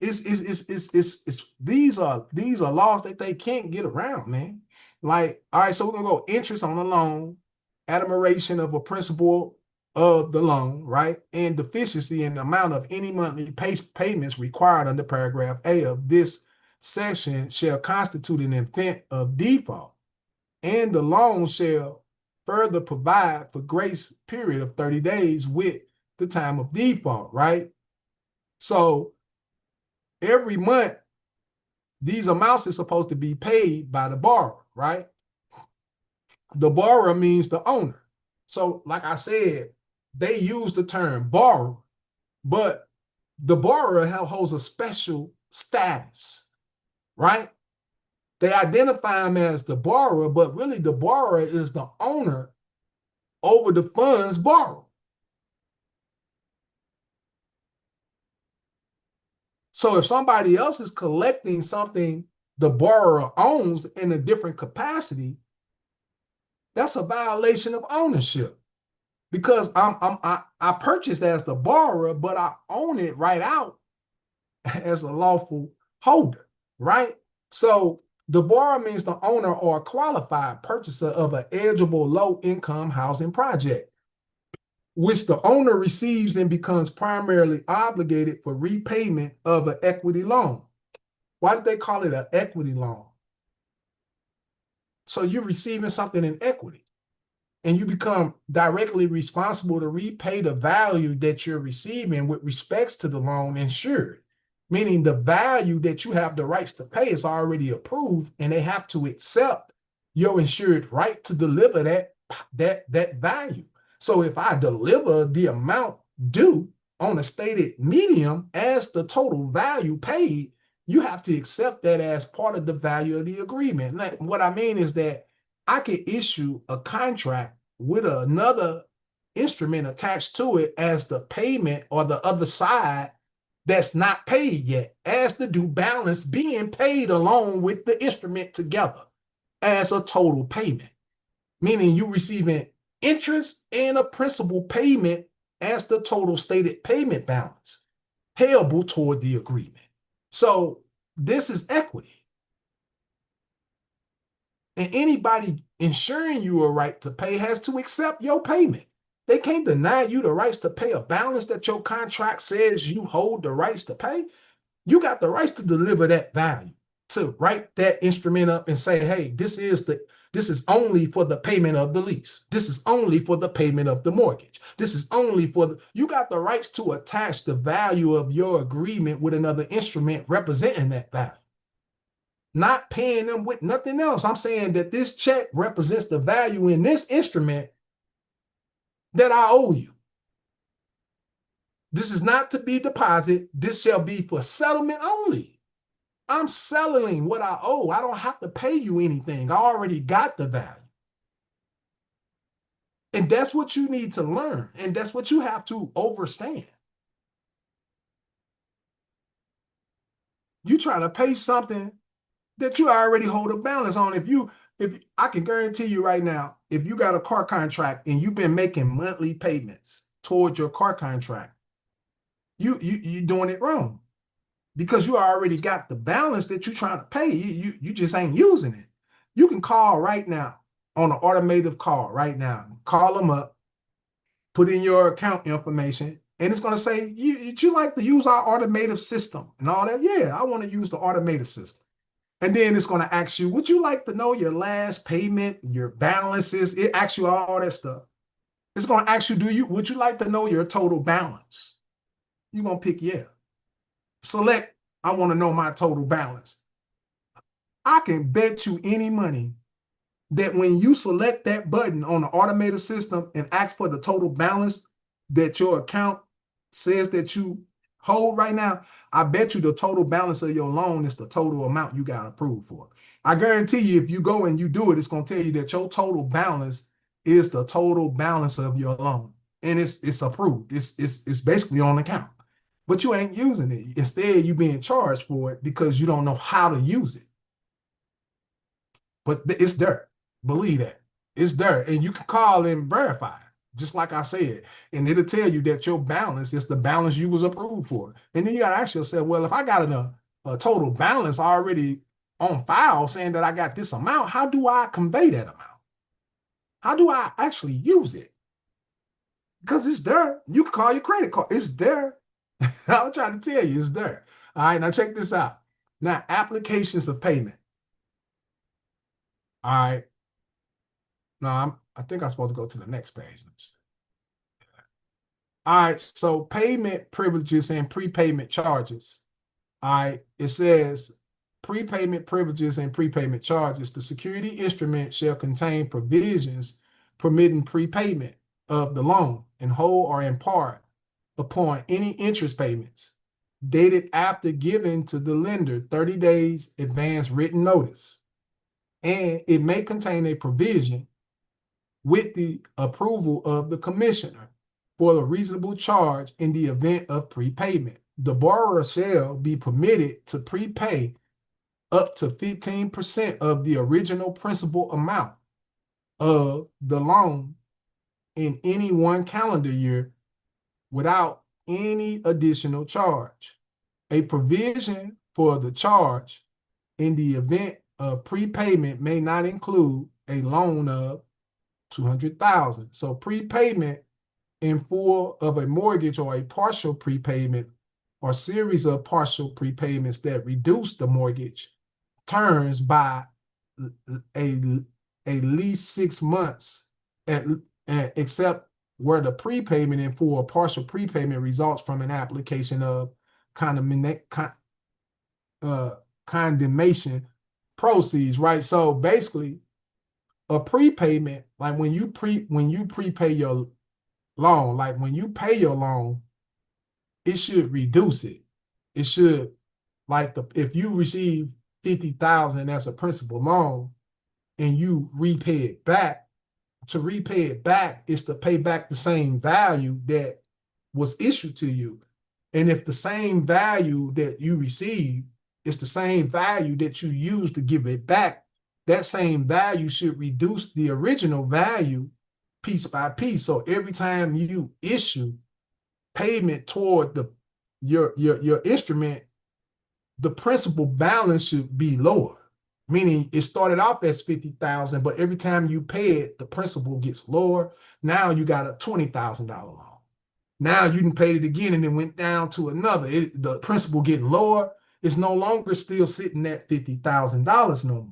These are laws that they can't get around, man. Like, all right, so we're gonna go interest on the loan, admiration of a principal of the loan, right? And deficiency in the amount of any monthly payments required under paragraph A of this section shall constitute an intent of default. And the loan shall further provide for grace period of 30 days with the time of default, right? So every month, these amounts are supposed to be paid by the borrower, right? The borrower means the owner. So, like I said, they use the term borrower, but the borrower holds a special status, right? They identify him as the borrower, but really the borrower is the owner over the funds borrowed. So if somebody else is collecting something the borrower owns in a different capacity, that's a violation of ownership because I purchased as the borrower, but I own it right out as a lawful holder, right? So the borrower means the owner or qualified purchaser of an eligible low-income housing project, which the owner receives and becomes primarily obligated for repayment of an equity loan. Why did they call it an equity loan? So you're receiving something in equity, and you become directly responsible to repay the value that you're receiving with respects to the loan insured, meaning the value that you have the rights to pay is already approved, and they have to accept your insured right to deliver that value. So if I deliver the amount due on a stated medium as the total value paid, you have to accept that as part of the value of the agreement. Like, what I mean is that I can issue a contract with another instrument attached to it as the payment or the other side that's not paid yet, as the due balance being paid along with the instrument together as a total payment, meaning you receiving interest and a principal payment as the total stated payment balance payable toward the agreement. So this is equity. And anybody insuring you a right to pay has to accept your payment. They can't deny you the rights to pay a balance that your contract says you hold the rights to pay. You got the rights to deliver that value, to write that instrument up and say, hey, this is only for the payment of the lease. This is only for the payment of the mortgage. This is only for you got the rights to attach the value of your agreement with another instrument representing that value. Not paying them with nothing else. I'm saying that this check represents the value in this instrument that I owe you. This is not to be deposited. This shall be for settlement only. I'm settling what I owe. I don't have to pay you anything. I already got the value. And that's what you need to learn. And that's what you have to understand. You try to pay something that you already hold a balance on. If I can guarantee you right now, if you got a car contract and you've been making monthly payments towards your car contract, you're doing it wrong because you already got the balance that you're trying to pay. You just ain't using it. You can call right now on an automated call right now. Call them up, put in your account information, and it's going to say, you like to use our automated system and all that? Yeah, I want to use the automated system. And then it's going to ask you, would you like to know your last payment, your balances? It asks you all that stuff. It's going to ask you, would you like to know your total balance? You're going to pick yeah. Select, I want to know my total balance. I can bet you any money that when you select that button on the automated system and ask for the total balance that your account says that you hold right now, I bet you the total balance of your loan is the total amount you got approved for. I guarantee you, if you go and you do it, it's going to tell you that your total balance is the total balance of your loan. And it's approved. It's basically on account. But you ain't using it. Instead, you're being charged for it because you don't know how to use it. But it's there. Believe that. It's there. And you can call and verify it, just like I said. And it'll tell you that your balance is the balance you was approved for. And then you got to ask yourself, well, if I got a total balance already on file saying that I got this amount, how do I convey that amount? How do I actually use it? Because it's there. You can call your credit card. It's there. I'm trying to tell you, it's there. All right, now check this out. Now, applications of payment. All right. Now, I think I'm supposed to go to the next page. All right, so payment privileges and prepayment charges. All right, it says prepayment privileges and prepayment charges. The security instrument shall contain provisions permitting prepayment of the loan in whole or in part upon any interest payments dated after giving to the lender 30 days advance written notice. And it may contain a provision with the approval of the commissioner for a reasonable charge in the event of prepayment. the borrower shall be permitted to prepay up to 15% of the original principal amount of the loan in any one calendar year without any additional charge. A provision for the charge in the event of prepayment may not include a loan of 200,000. So prepayment in full of a mortgage or a partial prepayment or series of partial prepayments that reduce the mortgage terms by a least 6 months, at, except where the prepayment in full or partial prepayment results from an application of condemnation proceeds, right? So basically, a prepayment, like when you prepay your loan, like when you pay your loan, it should reduce it. It should, like, if you receive 50,000 as a principal loan and you repay it back, to repay it back is to pay back the same value that was issued to you. And if the same value that you receive is the same value that you use to give it back, that same value should reduce the original value piece by piece. So every time you issue payment toward your instrument, the principal balance should be lower. Meaning it started off as 50,000, but every time you pay it, the principal gets lower. Now you got a $20,000 loan. Now you can pay it again and it went down to another. The principal getting lower. It's no longer still sitting at $50,000 no more.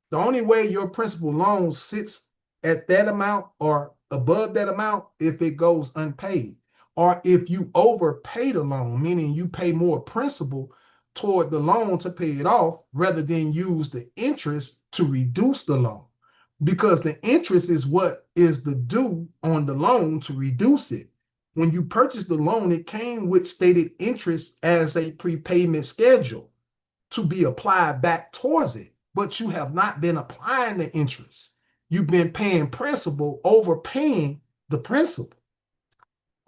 The only way your principal loan sits at that amount or above that amount if it goes unpaid, or if you overpay the loan, meaning you pay more principal toward the loan to pay it off rather than use the interest to reduce the loan, because the interest is what is the due on the loan to reduce it. When you purchased the loan, it came with stated interest as a prepayment schedule to be applied back towards it, but you have not been applying the interest. You've been paying principal, overpaying the principal,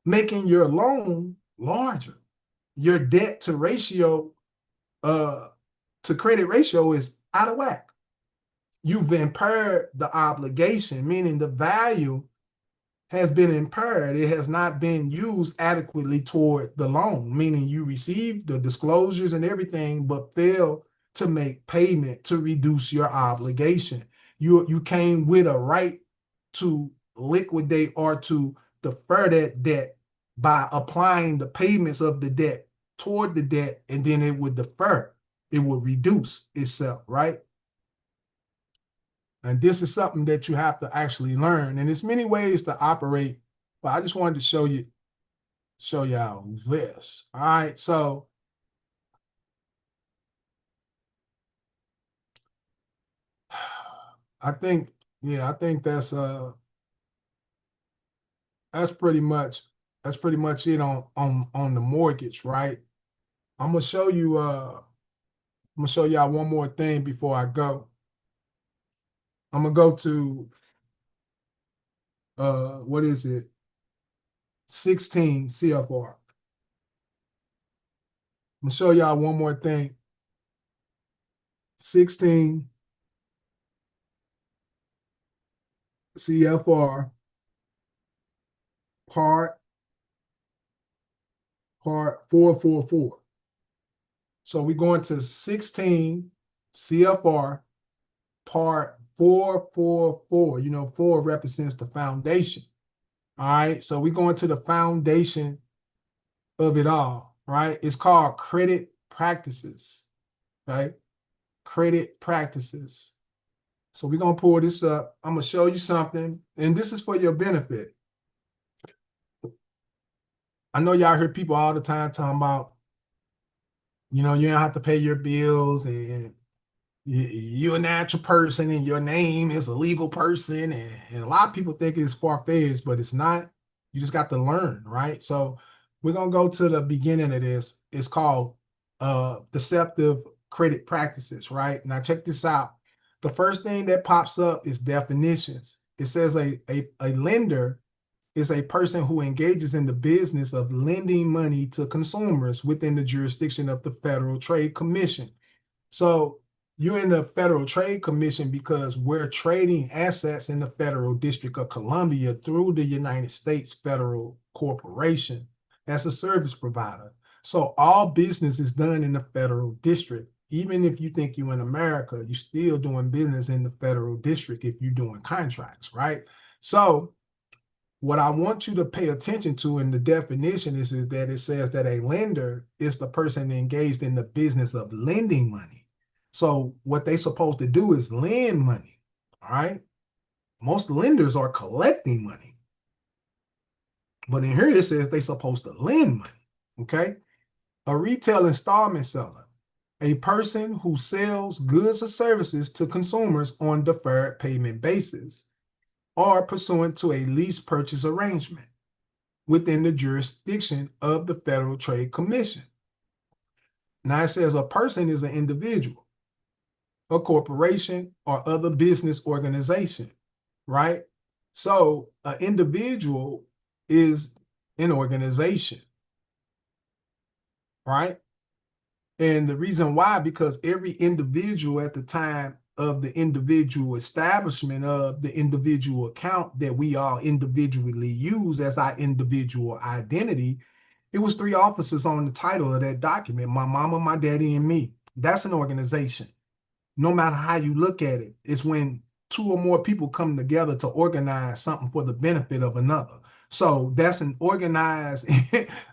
making your loan larger. Your debt to ratio, to credit ratio is out of whack. You've impaired the obligation, meaning the value has been impaired. It has not been used adequately toward the loan, meaning you received the disclosures and everything, but failed to make payment to reduce your obligation. You came with a right to liquidate or to defer that debt by applying the payments of the debt toward the debt, and then it would defer. It would reduce itself, right? And this is something that you have to actually learn. And there's many ways to operate, but I just wanted to show y'all this. All right. So I think that's pretty much it on the mortgage, right? I'm gonna show y'all one more thing before I go. I'm gonna go to what is it? 16 CFR. I'm gonna show y'all one more thing. 16 CFR part 444. So we're going to 16 CFR part 444. You know, 4 represents the foundation. All right. So we're going to the foundation of it all, right? It's called credit practices, right? Credit practices. So we're going to pull this up. I'm going to show you something, and this is for your benefit. I know y'all hear people all the time talking about, you know, you don't have to pay your bills, and you're a natural person and your name is a legal person. And a lot of people think it's far-fetched, but it's not. You just got to learn, right? So we're going to go to the beginning of this. It's called deceptive credit practices, right? Now check this out. The first thing that pops up is definitions. It says a lender is a person who engages in the business of lending money to consumers within the jurisdiction of the Federal Trade Commission. So you're in the Federal Trade Commission because we're trading assets in the Federal District of Columbia through the United States Federal Corporation as a service provider. So all business is done in the federal district. Even if you think you're in America, you're still doing business in the federal district if you're doing contracts, right? So what I want you to pay attention to in the definition is that it says that a lender is the person engaged in the business of lending money. So what they're supposed to do is lend money, all right? Most lenders are collecting money. But in here it says they're supposed to lend money, okay? A retail installment seller, a person who sells goods or services to consumers on deferred payment basis or pursuant to a lease purchase arrangement within the jurisdiction of the Federal Trade Commission. Now it says a person is an individual, a corporation, or other business organization, right? So an individual is an organization, right? And the reason why, because every individual at the time of the individual establishment of the individual account that we all individually use as our individual identity, it was three officers on the title of that document: my mama, my daddy, and me. That's an organization. No matter how you look at it, it's when two or more people come together to organize something for the benefit of another. So that's an organized,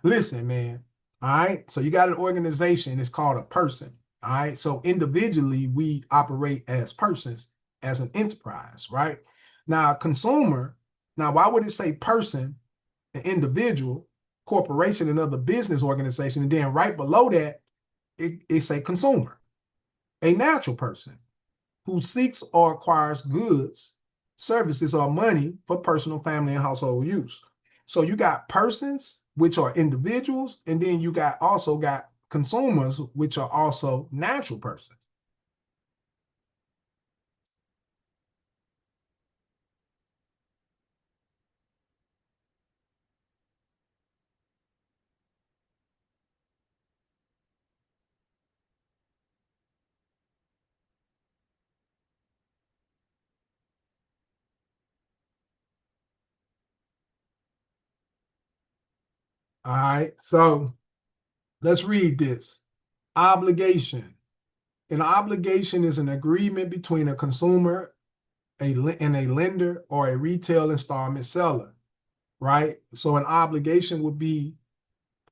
listen, man. All right. So you got an organization, it's called a person. All right. So individually, we operate as persons, as an enterprise, right? Now, consumer, now, why would it say person, an individual, corporation, and other business organization? And then right below that, it's a consumer, a natural person who seeks or acquires goods, services, or money for personal, family, and household use. So you got persons, which are individuals, and then you also got consumers, which are also natural persons. All right, so let's read this. Obligation. An obligation is an agreement between a consumer and a lender or a retail installment seller, right? So an obligation would be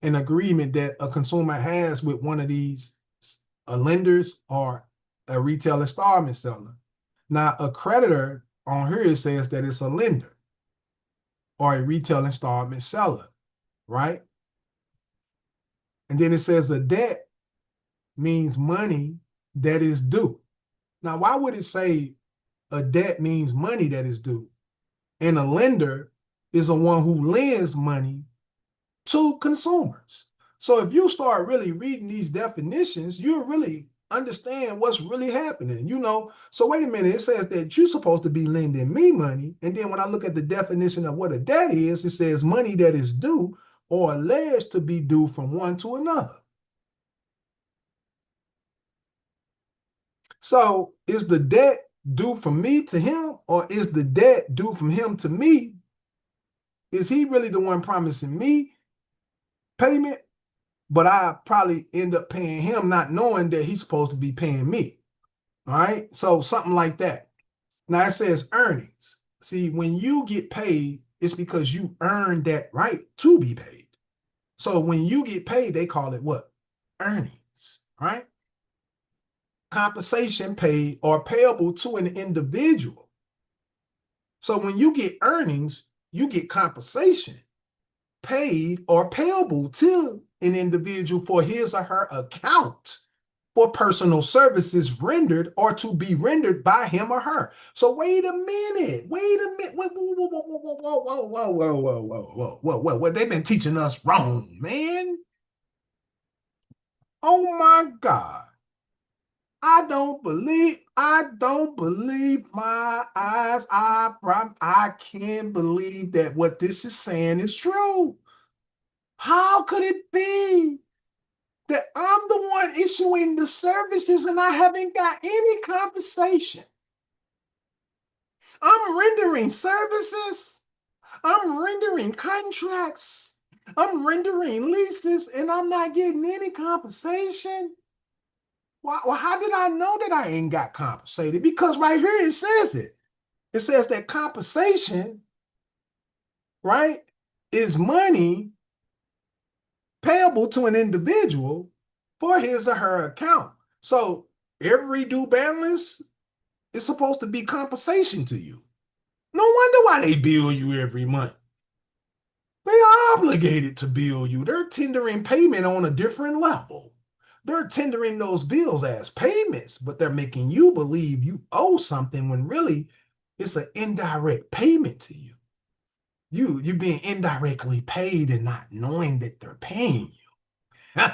an agreement that a consumer has with one of these lenders or a retail installment seller. Now, a creditor on here it says that it's a lender or a retail installment seller, right? And then it says a debt means money that is due. Now, why would it say a debt means money that is due? And a lender is the one who lends money to consumers. So if you start really reading these definitions, you'll really understand what's really happening, So wait a minute, it says that you're supposed to be lending me money. And then when I look at the definition of what a debt is, it says money that is due or alleged to be due from one to another. So is the debt due from me to him, or is the debt due from him to me? Is he really the one promising me payment, but I probably end up paying him not knowing that he's supposed to be paying me? All right, so something like that. Now it says earnings. See, when you get paid, it's because you earned that right to be paid. So when you get paid, they call it what? Earnings, right? Compensation paid or payable to an individual. So when you get earnings, you get compensation paid or payable to an individual for his or her account for personal services rendered or to be rendered by him or her. So wait a minute, whoa, whoa, whoa, whoa, whoa, whoa, whoa, whoa, whoa, whoa, whoa, whoa, whoa. They've been teaching us wrong, man. Oh my God. I don't believe my eyes. I can't believe that what this is saying is true. How could it be that I'm the one issuing the services and I haven't got any compensation? I'm rendering services. I'm rendering contracts. I'm rendering leases and I'm not getting any compensation. Well, how did I know that I ain't got compensated? Because right here it says it. It says that compensation, right, is money payable to an individual for his or her account. So every due balance is supposed to be compensation to you. No wonder why they bill you every month. They are obligated to bill you. They're tendering payment on a different level. They're tendering those bills as payments, but they're making you believe you owe something when really it's an indirect payment to you. You're being indirectly paid and not knowing that they're paying you.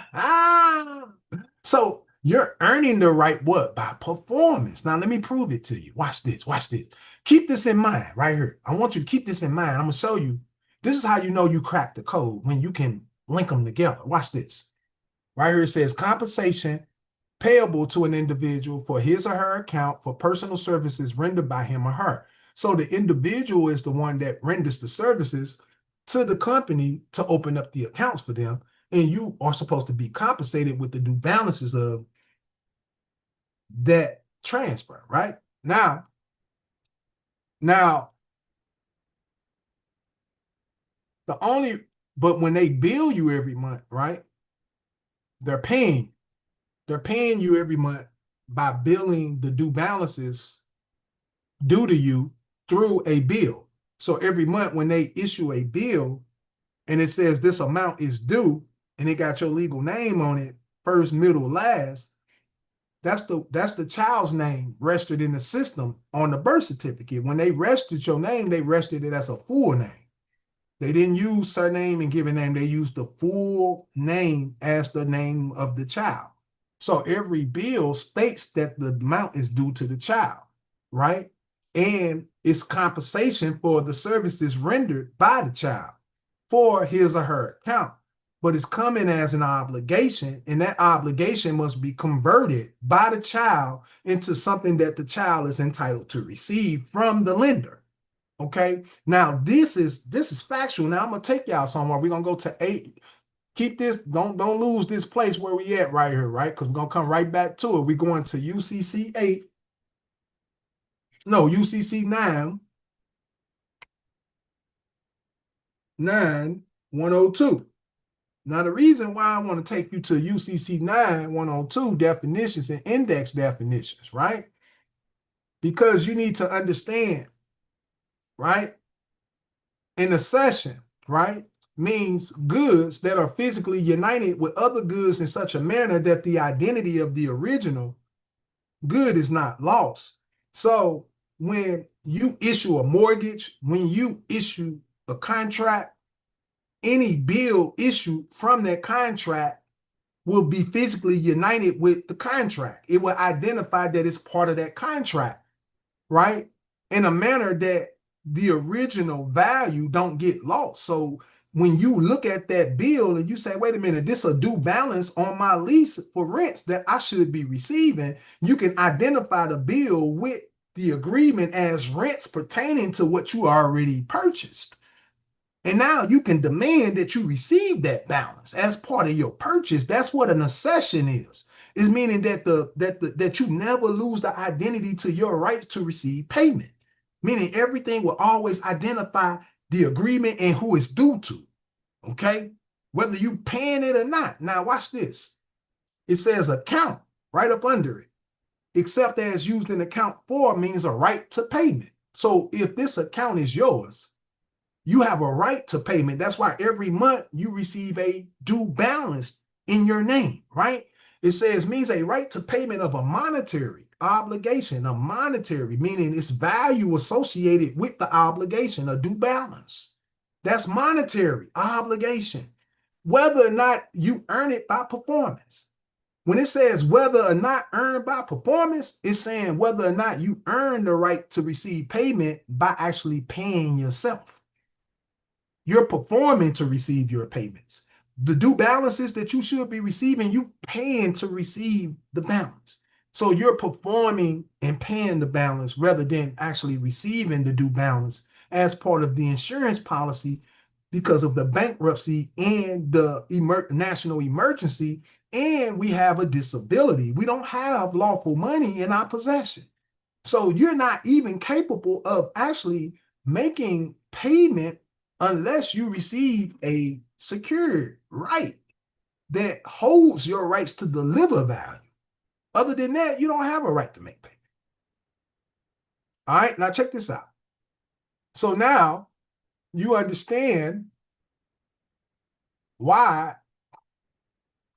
So you're earning the right what? By performance. Now let me prove it to you. Watch this. Watch this. Keep this in mind right here. I want you to keep this in mind. I'm gonna show you. This is how you know you cracked the code when you can link them together. Watch this. Right here it says compensation payable to an individual for his or her account for personal services rendered by him or her. So the individual is the one that renders the services to the company to open up the accounts for them. And you are supposed to be compensated with the due balances of that transfer, right? Now, the only, but when they bill you every month, right? They're paying, they're paying you every month by billing the due balances due to you through a bill. So every month when they issue a bill and it says this amount is due and it got your legal name on it, first, middle, last, that's the child's name registered in the system on the birth certificate. When they registered your name, they registered it as a full name. They didn't use surname and given name. They used the full name as the name of the child. So every bill states that the amount is due to the child, right? And it's compensation for the services rendered by the child for his or her account. But it's coming as an obligation, and that obligation must be converted by the child into something that the child is entitled to receive from the lender. Okay. Now this is factual. Now I'm gonna take y'all somewhere. We're gonna go to 8. Keep this, don't lose this place where we at right here, right? Because we're gonna come right back to it. We're going to UCC 8, no, UCC 9, 102. Now, the reason why I want to take you to UCC 9, 102 definitions and index definitions, right? Because you need to understand, right? An accession, right, means goods that are physically united with other goods in such a manner that the identity of the original good is not lost. So when you issue a mortgage, when you issue a contract, any bill issued from that contract will be physically united with the contract. It will identify that it's part of that contract, right? In a manner that the original value don't get lost. So when you look at that bill and you say, wait a minute, this is a due balance on my lease for rents that I should be receiving, you can identify the bill with the agreement as rents pertaining to what you already purchased. And now you can demand that you receive that balance as part of your purchase. That's what an accession is. Is meaning that that you never lose the identity to your rights to receive payment. Meaning everything will always identify the agreement and who it's due to. Okay? Whether you paying it or not. Now watch this. It says account right up under it. Except as used in account for means a right to payment. So if this account is yours, you have a right to payment. That's why every month you receive a due balance in your name, right? It says means a right to payment of a monetary obligation, a monetary, meaning its value associated with the obligation, a due balance. That's monetary obligation, whether or not you earn it by performance. When it says whether or not earned by performance, it's saying whether or not you earn the right to receive payment by actually paying yourself. You're performing to receive your payments. The due balances that you should be receiving, you paying to receive the balance. So you're performing and paying the balance rather than actually receiving the due balance as part of the insurance policy because of the bankruptcy and the national emergency. And we have a disability. We don't have lawful money in our possession. So you're not even capable of actually making payment unless you receive a secured right that holds your rights to deliver value. Other than that, you don't have a right to make payment. All right, now check this out. So now you understand why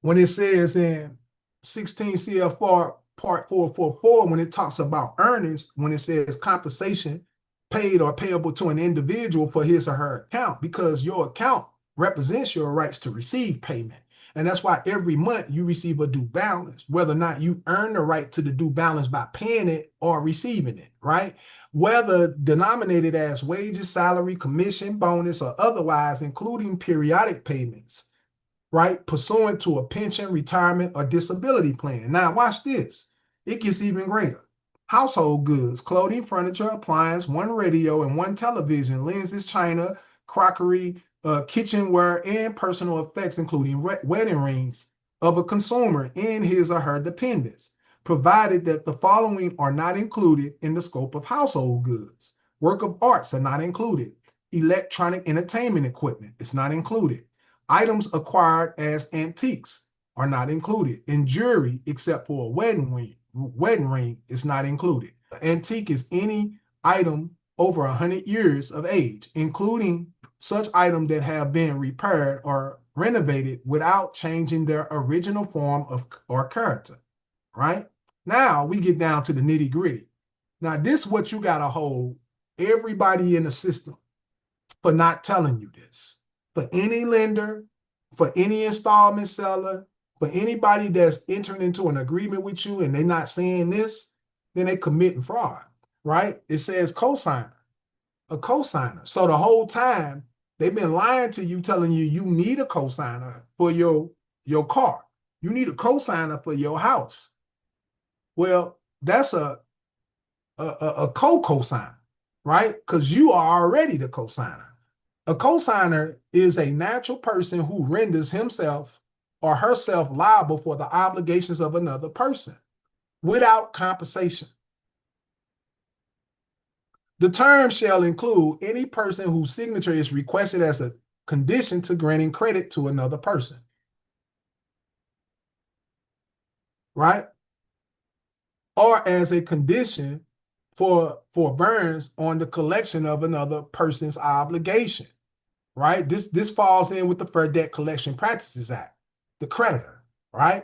when it says in 16 CFR Part 444, when it talks about earnings, when it says compensation paid or payable to an individual for his or her account, because your account represents your rights to receive payment. And that's why every month you receive a due balance, whether or not you earn the right to the due balance by paying it or receiving it, right? Whether denominated as wages, salary, commission, bonus, or otherwise, including periodic payments, right? Pursuant to a pension, retirement, or disability plan. Now, watch this. It gets even greater. Household goods, clothing, furniture, appliance, one radio and one television, lenses, china, crockery, kitchenware, and personal effects, including wedding rings of a consumer and his or her dependents, provided that the following are not included in the scope of household goods. Work of arts are not included. Electronic entertainment equipment is not included. Items acquired as antiques are not included. And jewelry, except for a wedding ring is not included. Antique is any item over 100 years of age, including such items that have been repaired or renovated without changing their original form or character, right? Now we get down to the nitty gritty. Now this is what you got to hold everybody in the system for not telling you this. For any lender, for any installment seller, for anybody that's entering into an agreement with you and they're not saying this, then they committing fraud, right? It says cosigner, a cosigner. So the whole time they've been lying to you, telling you you need a cosigner for your car. You need a cosigner for your house. Well, that's a co-cosigner, right? Because you are already the cosigner. A cosigner is a natural person who renders himself or herself liable for the obligations of another person without compensation. The term shall include any person whose signature is requested as a condition to granting credit to another person, right? Or as a condition for forbearance on the collection of another person's obligation, right? This falls in with the Fair Debt Collection Practices Act, the creditor, right?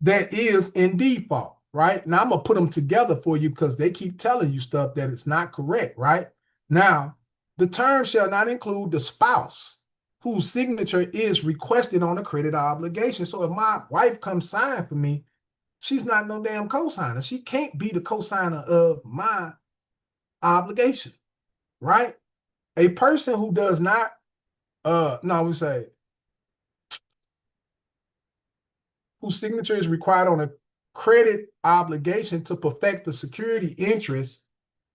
That is in default, right? Now I'm gonna put them together for you because they keep telling you stuff that is not correct, right? Now, the term shall not include the spouse whose signature is requested on a credit obligation. So if my wife comes sign for me, she's not no damn cosigner. She can't be the cosigner of my obligation, right? A person who does not, we say, whose signature is required on a credit obligation to perfect the security interest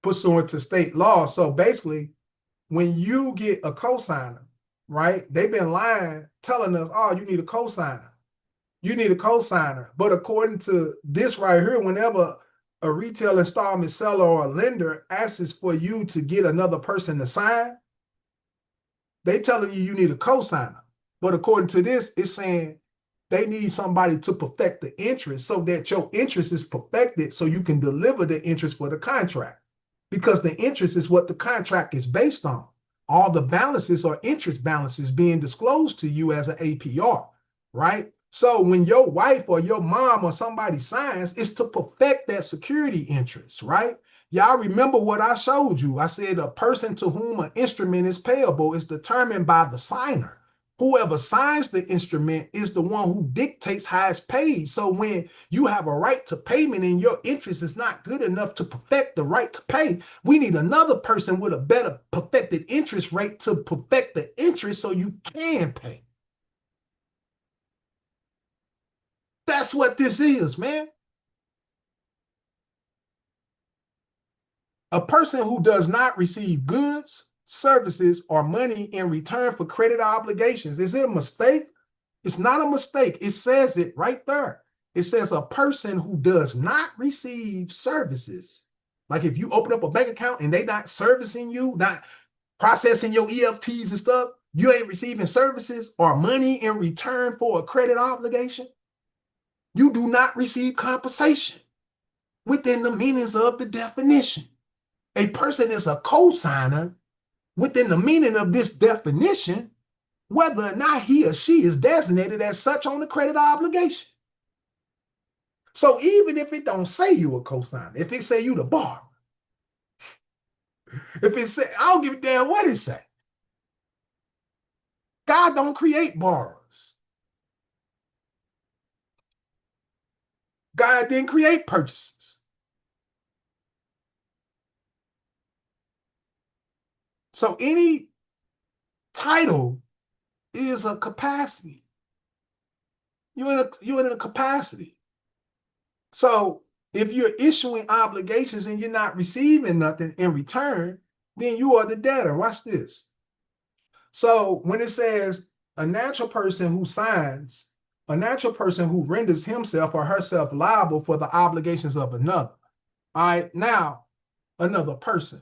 pursuant to state law. So basically, when you get a cosigner, right, they've been lying, telling us, oh, you need a cosigner. You need a cosigner. But according to this right here, whenever a retail installment seller or a lender asks for you to get another person to sign, they telling you need a cosigner. But according to this, it's saying they need somebody to perfect the interest so that your interest is perfected so you can deliver the interest for the contract. Because the interest is what the contract is based on. All the balances are interest balances being disclosed to you as an APR, right? So when your wife or your mom or somebody signs, it's to perfect that security interest, right? Y'all remember what I showed you. I said a person to whom an instrument is payable is determined by the signer. Whoever signs the instrument is the one who dictates how it's paid. So when you have a right to payment and your interest is not good enough to perfect the right to pay, we need another person with a better perfected interest rate to perfect the interest so you can pay. That's what this is, man. A person who does not receive goods, services, or money in return for credit obligations. Is it a mistake? It's not a mistake. It says it right there. It says a person who does not receive services. Like if you open up a bank account and they not servicing you, not processing your EFTs and stuff, you ain't receiving services or money in return for a credit obligation. You do not receive compensation within the meanings of the definition. A person is a cosigner within the meaning of this definition, whether or not he or she is designated as such on the credit obligation. So even if it don't say you a cosigner, if it say you the borrower, if it say, I don't give a damn what it say. God don't create borrowers. God didn't create purchases. So any title is a capacity. You're in a capacity. So if you're issuing obligations and you're not receiving nothing in return, then you are the debtor. Watch this. So when it says a natural person who signs, a natural person who renders himself or herself liable for the obligations of another. All right, now another person.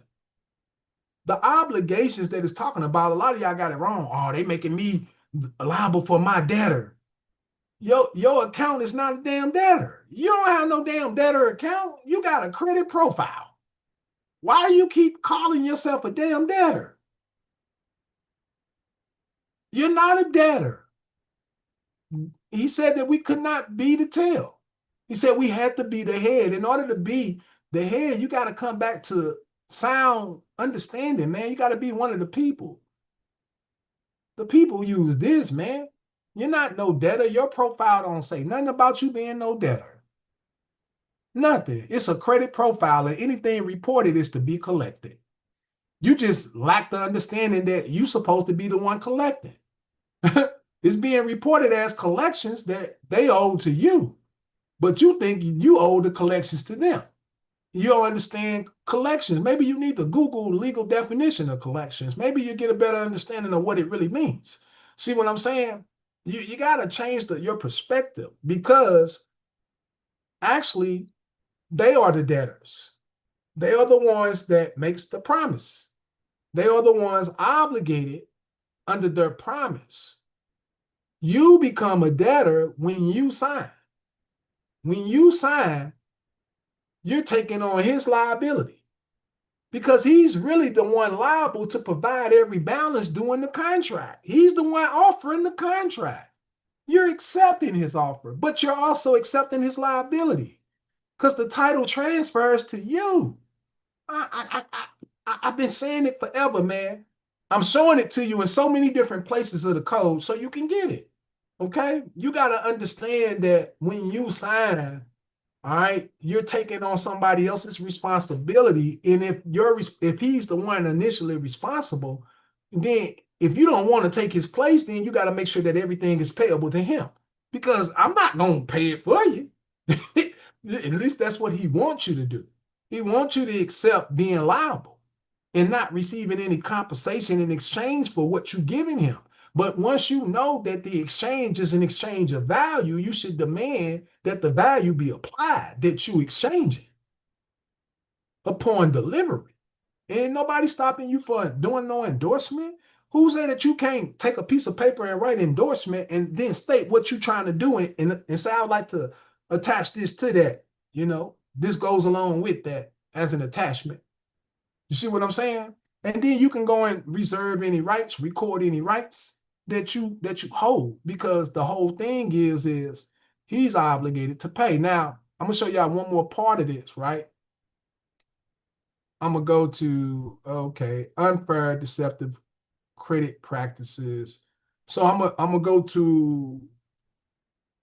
The obligations that it's talking about, a lot of y'all got it wrong. Oh, they making me liable for my debtor. Your account is not a damn debtor. You don't have no damn debtor account. You got a credit profile. Why do you keep calling yourself a damn debtor? You're not a debtor. He said that we could not be the tail. He said we had to be the head. In order to be the head, you got to come back to sound understanding, man. You got to be one of the people. The people use this, man. You're not no debtor. Your profile don't say nothing about you being no debtor. Nothing. It's a credit profile, and anything reported is to be collected. You just lack the understanding that you're supposed to be the one collecting. It's being reported as collections that they owe to you, but you think you owe the collections to them. You don't understand collections. Maybe you need to Google legal definition of collections. Maybe you get a better understanding of what it really means. See what I'm saying? You got to change your perspective, because actually they are the debtors. They are the ones that makes the promise. They are the ones obligated under their promise. You become a debtor when you sign. When you sign, you're taking on his liability, because he's really the one liable to provide every balance during the contract. He's the one offering the contract. You're accepting his offer, but you're also accepting his liability, because the title transfers to you. I've been saying it forever, man. I'm showing it to you in so many different places of the code so you can get it. Okay? You got to understand that when you sign, all right, you're taking on somebody else's responsibility. And if he's the one initially responsible, then if you don't want to take his place, then you got to make sure that everything is payable to him. Because I'm not going to pay it for you. At least that's what he wants you to do. He wants you to accept being liable and not receiving any compensation in exchange for what you're giving him. But once you know that the exchange is an exchange of value, you should demand that the value be applied that you exchanging upon delivery. Ain't nobody stopping you for doing no endorsement. Who said that you can't take a piece of paper and write endorsement and then state what you're trying to do and say, I'd like to attach this to that. This goes along with that as an attachment. You see what I'm saying? And then you can go and reserve any rights, record any rights that you hold, because the whole thing is he's obligated to pay. Now, I'm gonna show y'all one more part of this, right? I'm gonna go to unfair, deceptive credit practices. So I'm gonna go to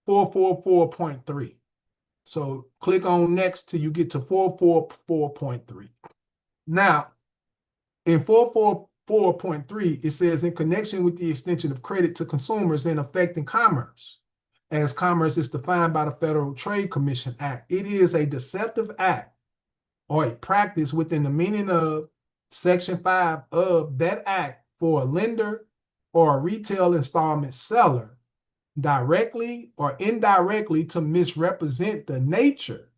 444.3. So click on next till you get to 444.3. Now, in 444.3, it says in connection with the extension of credit to consumers and affecting commerce, as commerce is defined by the Federal Trade Commission Act, it is a deceptive act or a practice within the meaning of Section 5 of that act for a lender or a retail installment seller directly or indirectly to misrepresent the nature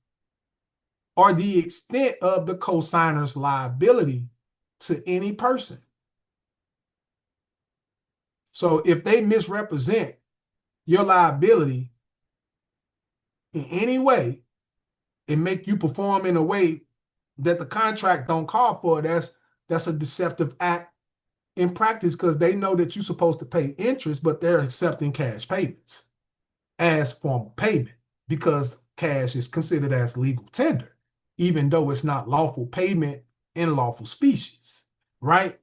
or the extent of the cosigner's liability to any person. So if they misrepresent your liability in any way and make you perform in a way that the contract don't call for, that's a deceptive act in practice, because they know that you're supposed to pay interest, but they're accepting cash payments as formal payment because cash is considered as legal tender, even though it's not lawful payment in lawful species, right?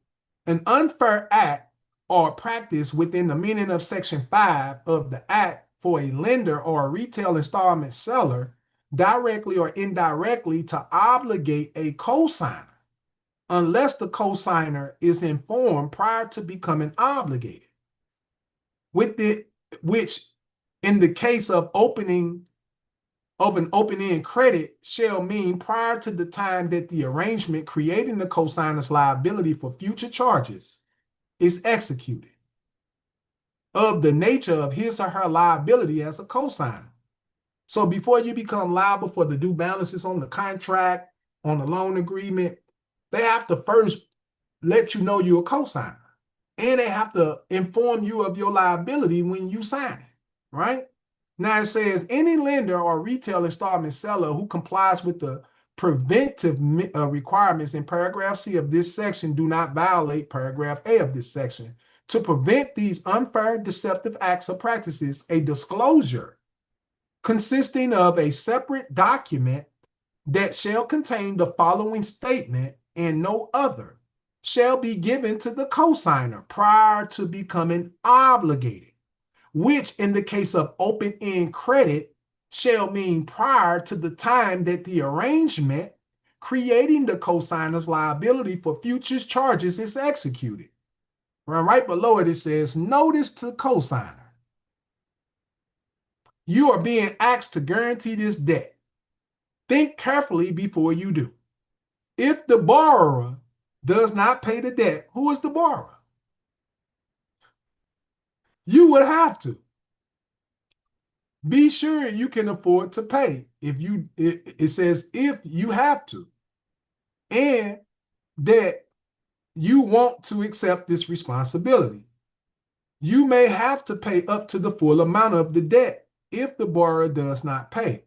An unfair act or practice within the meaning of Section 5 of the Act for a lender or a retail installment seller directly or indirectly to obligate a cosigner unless the cosigner is informed prior to becoming obligated, with it, which in the case of an open-end credit shall mean prior to the time that the arrangement creating the cosigner's liability for future charges is executed, of the nature of his or her liability as a cosigner. So before you become liable for the due balances on the contract, on the loan agreement, they have to first let you know you're a cosigner. And they have to inform you of your liability when you sign it, right? Now it says any lender or retail installment seller who complies with the preventive requirements in paragraph C of this section do not violate paragraph A of this section. To prevent these unfair, deceptive acts or practices, a disclosure consisting of a separate document that shall contain the following statement and no other shall be given to the cosigner prior to becoming obligated, which in the case of open-end credit shall mean prior to the time that the arrangement creating the cosigner's liability for future charges is executed. Right below it, it says, notice to cosigner. You are being asked to guarantee this debt. Think carefully before you do. If the borrower does not pay the debt, who is the borrower? You would have to. Be sure you can afford to pay. It says if you have to, and that you want to accept this responsibility. You may have to pay up to the full amount of the debt if the borrower does not pay.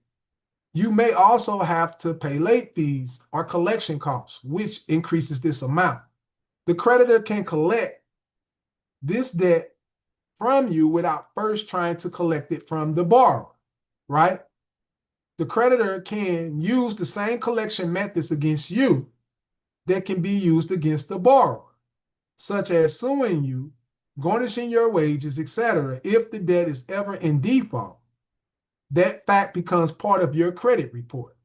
You may also have to pay late fees or collection costs, which increases this amount. The creditor can collect this debt from you without first trying to collect it from the borrower, right? The creditor can use the same collection methods against you that can be used against the borrower, such as suing you, garnishing your wages, etc. If the debt is ever in default, that fact becomes part of your credit report.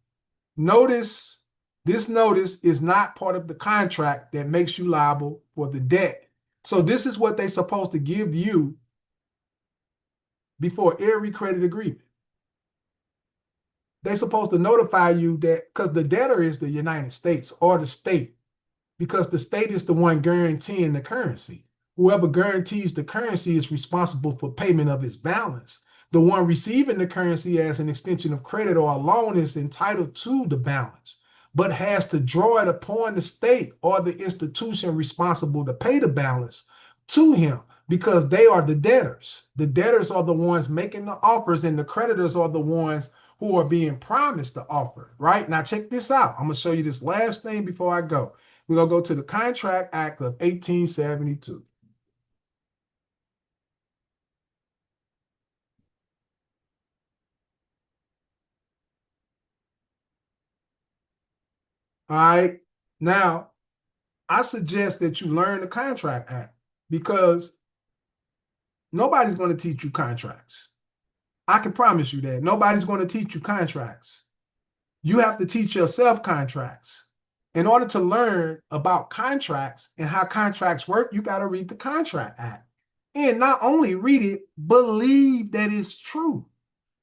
Notice this notice is not part of the contract that makes you liable for the debt. So this is what they're supposed to give you before every credit agreement. They're supposed to notify you that, because the debtor is the United States or the state, because the state is the one guaranteeing the currency. Whoever guarantees the currency is responsible for payment of its balance. The one receiving the currency as an extension of credit or a loan is entitled to the balance, but has to draw it upon the state or the institution responsible to pay the balance to him, because they are the debtors. The debtors are the ones making the offers, and the creditors are the ones who are being promised the offer, right? Now check this out. I'm going to show you this last thing before I go. We're going to go to the Contract Act of 1872. All right. Now, I suggest that you learn the Contract Act, because Nobody's going to teach you contracts. I can promise you that. Nobody's going to teach you contracts. You have to teach yourself contracts. In order to learn about contracts and how contracts work, you got to read the Contract Act. And not only read it, believe that it's true.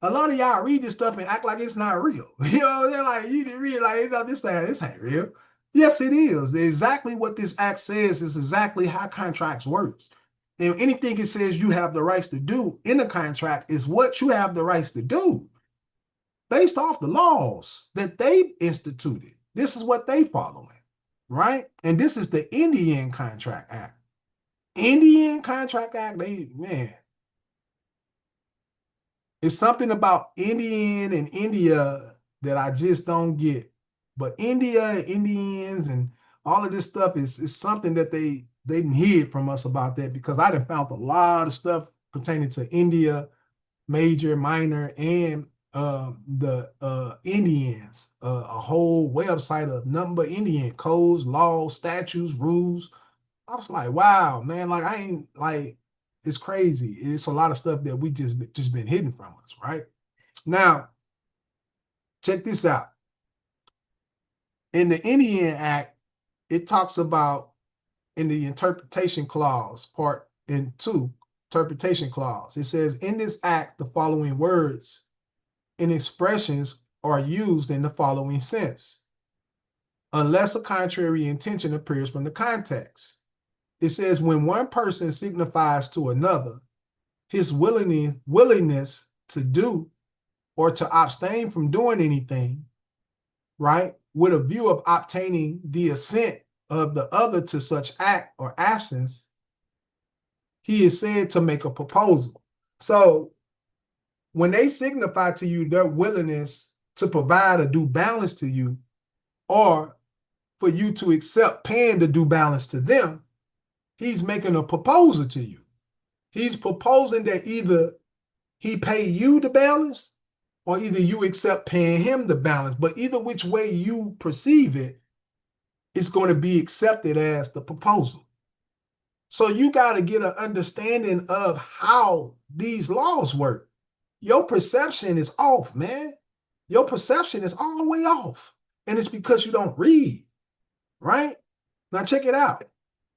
A lot of y'all read this stuff and act like it's not real. You know what I'm saying? Like, you didn't read it like, you know, this ain't real. Yes, it is. Exactly what this act says is exactly how contracts work. And anything it says you have the rights to do in a contract is what you have the rights to do based off the laws that they instituted. This is what they following, right? And this is the Indian Contract Act. Indian Contract Act, man, it's something about Indian and India that I just don't get. But India, Indians, and all of this stuff is something that they hid from us about that, because I done found a lot of stuff pertaining to India, major, minor, and the Indians, a whole website of nothing but Indian codes, laws, statutes, rules. I was like, wow, man, like I ain't like, it's crazy. It's a lot of stuff that we just been hidden from us, right? Now, check this out. In the Indian Act, it talks about, in the interpretation clause, part in 2, interpretation clause, it says, in this act, the following words and expressions are used in the following sense, unless a contrary intention appears from the context. It says, when one person signifies to another his willingness to do or to abstain from doing anything, right, with a view of obtaining the assent of the other to such act or absence, he is said to make a proposal. So when they signify to you their willingness to provide a due balance to you, or for you to accept paying the due balance to them, he's making a proposal to you. He's proposing that either he pay you the balance or either you accept paying him the balance. But either which way you perceive it, it's going to be accepted as the proposal. So you got to get an understanding of how these laws work. Your perception is off, man. Your perception is all the way off. And it's because you don't read, right? Now check it out.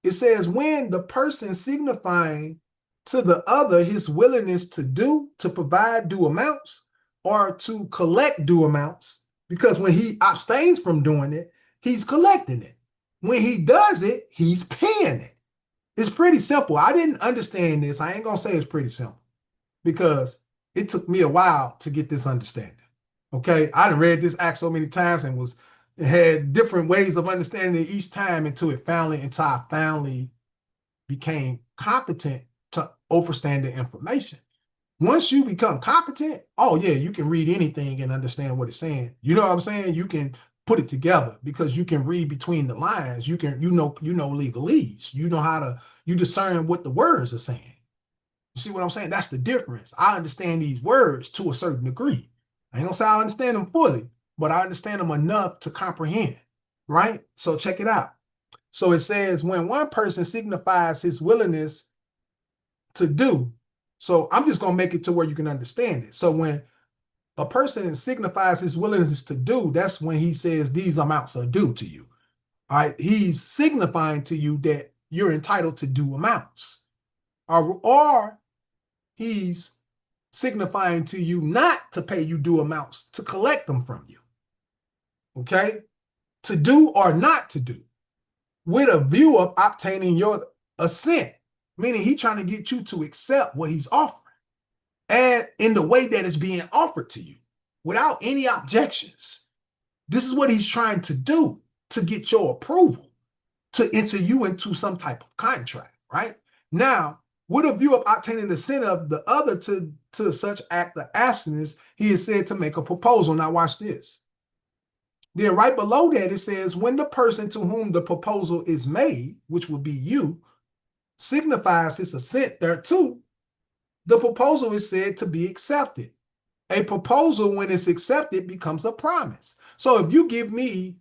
It says, when the person signifying to the other his willingness to provide due amounts or to collect due amounts, because when he abstains from doing it, he's collecting it. When he does it, he's paying it. It's pretty simple. I didn't understand this. I ain't going to say it's pretty simple, because it took me a while to get this understanding. Okay, I done read this act so many times and had different ways of understanding it each time until I finally became competent to understand the information. Once you become competent, oh yeah, you can read anything and understand what it's saying. You know what I'm saying? You can put it together because you can read between the lines. You know legalese. You know you discern what the words are saying. You see what I'm saying? That's the difference. I understand these words to a certain degree. I ain't gonna say I understand them fully, but I understand them enough to comprehend, right? So check it out. So it says, when one person signifies his willingness to do, so I'm just gonna make it to where you can understand it. So when a person signifies his willingness to do, that's when he says these amounts are due to you. All right, he's signifying to you that you're entitled to due amounts, or he's signifying to you not to pay you due amounts, to collect them from you. Okay, to do or not to do, with a view of obtaining your assent, meaning he's trying to get you to accept what he's offering, and in the way that it's being offered to you without any objections. This is what he's trying to do, to get your approval, to enter you into some type of contract, right? Now, with a view of obtaining the assent of the other to such act of abstinence, he is said to make a proposal. Now watch this. Then right below that, it says, when the person to whom the proposal is made, which would be you, signifies his assent thereto, the proposal is said to be accepted. A proposal, when it's accepted, becomes a promise. So if you give me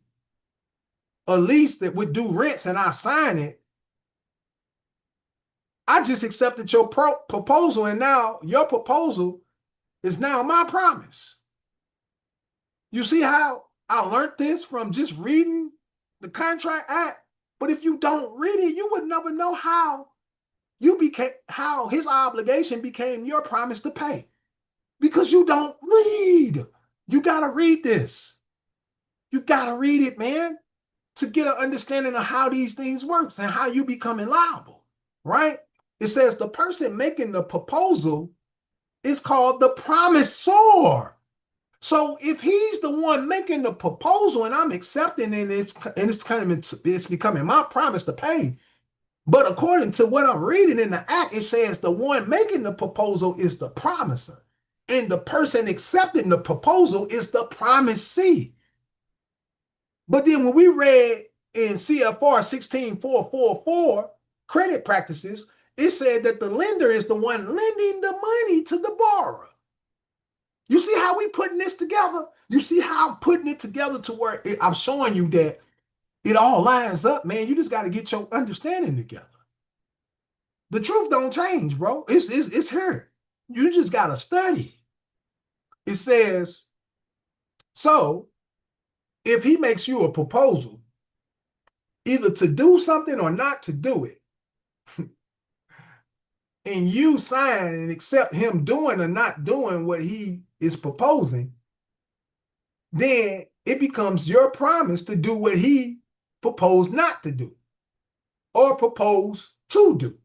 a lease that would do rents and I sign it, I just accepted your proposal, and now your proposal is now my promise. You see how I learned this from just reading the Contract Act? But if you don't read it, you would never know how his obligation became your promise to pay. Because you don't read. You gotta read this. You gotta read it, man, to get an understanding of how these things work and how you become liable, right? It says the person making the proposal is called the promisor. So if he's the one making the proposal and I'm accepting and it's becoming my promise to pay. But according to what I'm reading in the act, it says the one making the proposal is the promiser. And the person accepting the proposal is the promisee. But then when we read in CFR 16444 credit practices, it said that the lender is the one lending the money to the borrower. You see how we putting this together? You see how I'm putting it together to where I'm showing you that it all lines up, man. You just got to get your understanding together. The truth don't change, bro. It's here. You just got to study. It says, so if he makes you a proposal, either to do something or not to do it, and you sign and accept him doing or not doing what he is proposing, then it becomes your promise to do what he proposed not to do or proposed to do.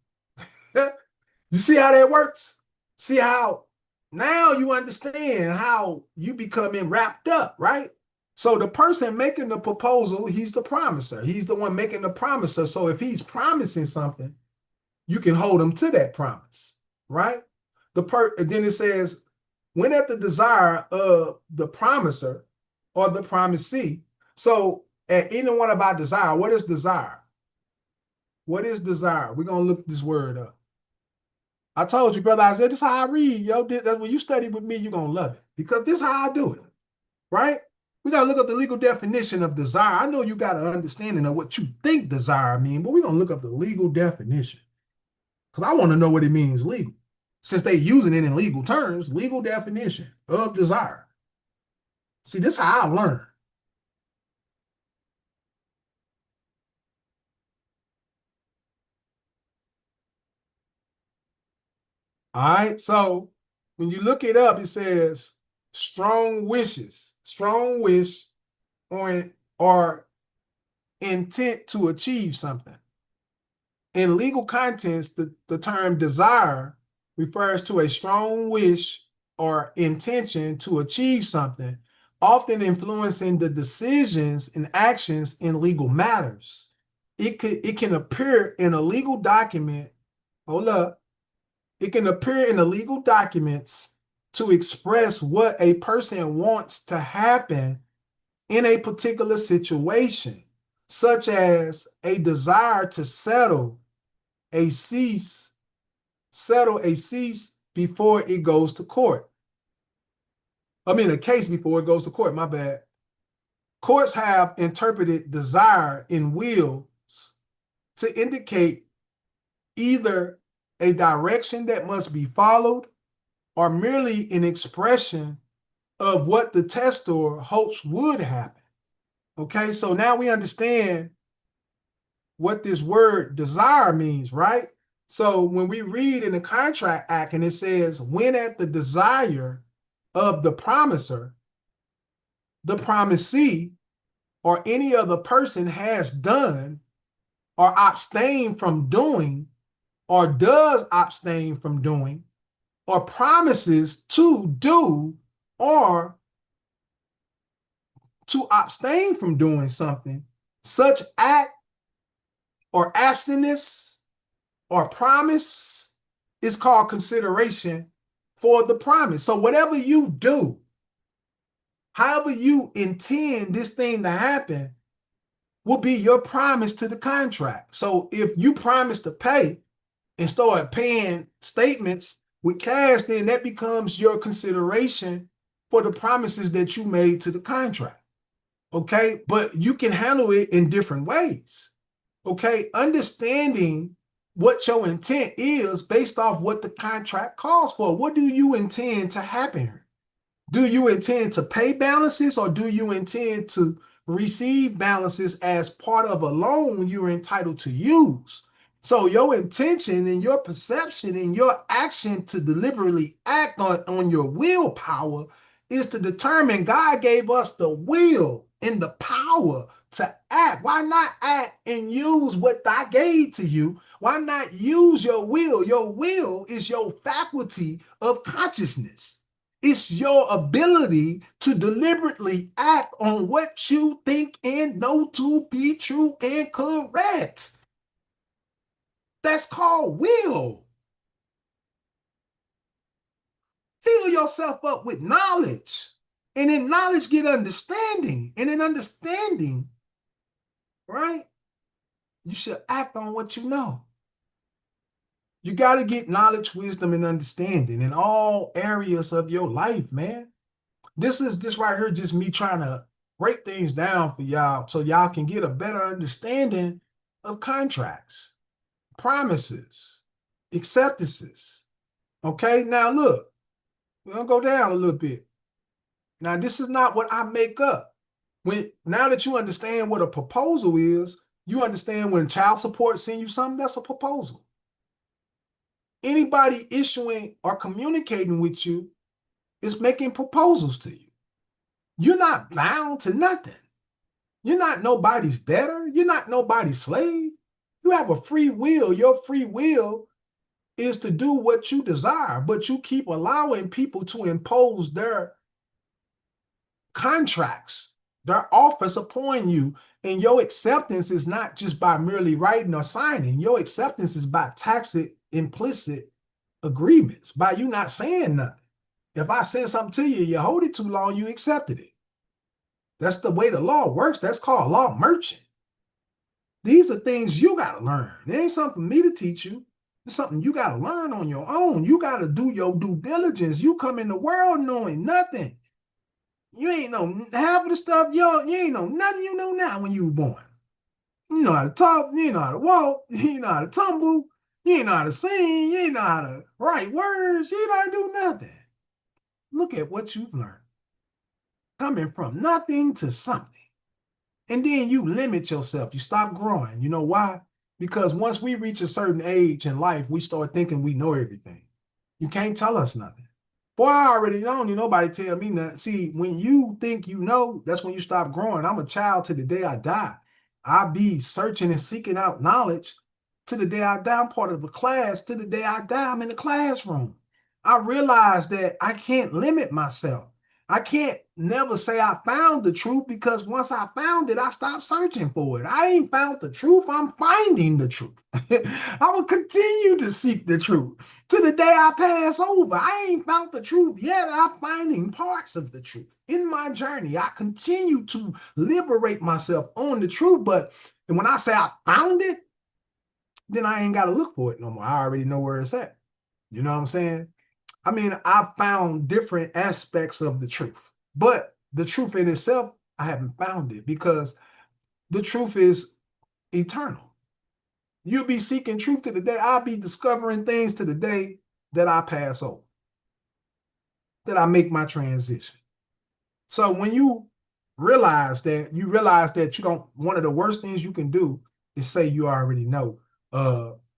You see how that works? See how now you understand how you becoming wrapped up, right? So the person making the proposal, he's the promiser. He's the one making the promiser. So if he's promising something, you can hold him to that promise, right? Then it says, when at the desire of the promiser or the promisee. So at any one of our desire, what is desire? What is desire? We're going to look this word up. I told you, brother Isaiah, this is how I read, yo. That's when you study with me, you're going to love it. Because this is how I do it, right? We got to look up the legal definition of desire. I know you got an understanding of what you think desire means, but we're going to look up the legal definition. Because I want to know what it means legal. Since they using it in legal terms, legal definition of desire. See, this is how I learn. All right, so when you look it up, it says strong wishes, strong wish, or intent to achieve something. In legal contents, the term desire refers to a strong wish or intention to achieve something, often influencing the decisions and actions in legal matters. It can appear in a legal document. Hold up. It can appear in the legal documents to express what a person wants to happen in a particular situation, such as a desire to settle a cease before it goes to court. I mean, a case before it goes to court, my bad. Courts have interpreted desire in wills to indicate either a direction that must be followed or merely an expression of what the testor hopes would happen. Okay, so now we understand what this word desire means, right? So when we read in the Contract Act and it says, when at the desire of the promiser, the promisee, or any other person has done or abstained from doing or does abstain from doing or promises to do or to abstain from doing something, such act or abstinence or promise is called consideration for the promise. So whatever you do, however you intend this thing to happen, will be your promise to the contract. So if you promise to pay and start paying statements with cash, then that becomes your consideration for the promises that you made to the contract. Okay, but you can handle it in different ways. Okay, understanding what your intent is based off what the contract calls for. What do you intend to happen? Do you intend to pay balances, or do you intend to receive balances as part of a loan you're entitled to use? So your intention and your perception and your action to deliberately act on your willpower is to determine. God gave us the will and the power to act. Why not act and use what I gave to you? Why not use your will? Your will is your faculty of consciousness. It's your ability to deliberately act on what you think and know to be true and correct. That's called will. Fill yourself up with knowledge. And in knowledge, get understanding. And in understanding, right, you should act on what you know. You got to get knowledge, wisdom, and understanding in all areas of your life, man. This is just right here, just me trying to break things down for y'all so y'all can get a better understanding of contracts, promises, acceptances. Okay, now look, we're gonna go down a little bit. Now, this is not what I make up. Now that you understand what a proposal is, you understand when child support send you something, that's a proposal. Anybody issuing or communicating with you is making proposals to you. You're not bound to nothing. You're not nobody's debtor. You're not nobody's slave. You have a free will. Your free will is to do what you desire, but you keep allowing people to impose their contracts, their offers upon you. And your acceptance is not just by merely writing or signing. Your acceptance is by tacit, implicit agreements, by you not saying nothing. If I send something to you, you hold it too long, you accepted it. That's the way the law works. That's called law merchant. These are things you got to learn. It ain't something for me to teach you. It's something you got to learn on your own. You got to do your due diligence. You come in the world knowing nothing. You ain't know half of the stuff, you ain't know nothing you know now when you were born. You know how to talk, you know how to walk, you know how to tumble, you ain't know how to sing, you ain't know how to write words, you know how to do nothing. Look at what you've learned. Coming from nothing to something. And then you limit yourself. You stop growing. You know why? Because once we reach a certain age in life, we start thinking we know everything. You can't tell us nothing. Boy, I already don't need nobody tell me nothing. See, when you think you know, that's when you stop growing. I'm a child to the day I die. I be searching and seeking out knowledge to the day I die. I'm part of a class. To the day I die, I'm in the classroom. I realize that I can't limit myself. I can't never say I found the truth, because once I found it, I stopped searching for it. I ain't found the truth. I'm finding the truth. I will continue to seek the truth to the day I pass over. I ain't found the truth yet. I'm finding parts of the truth. In my journey, I continue to liberate myself on the truth. But when I say I found it, then I ain't got to look for it no more. I already know where it's at. You know what I'm saying? I mean, I found different aspects of the truth, but the truth in itself, I haven't found it, because the truth is eternal. You'll be seeking truth to the day. I'll be discovering things to the day that I pass over, that I make my transition. So when you realize that, you don't, one of the worst things you can do is say you already know, that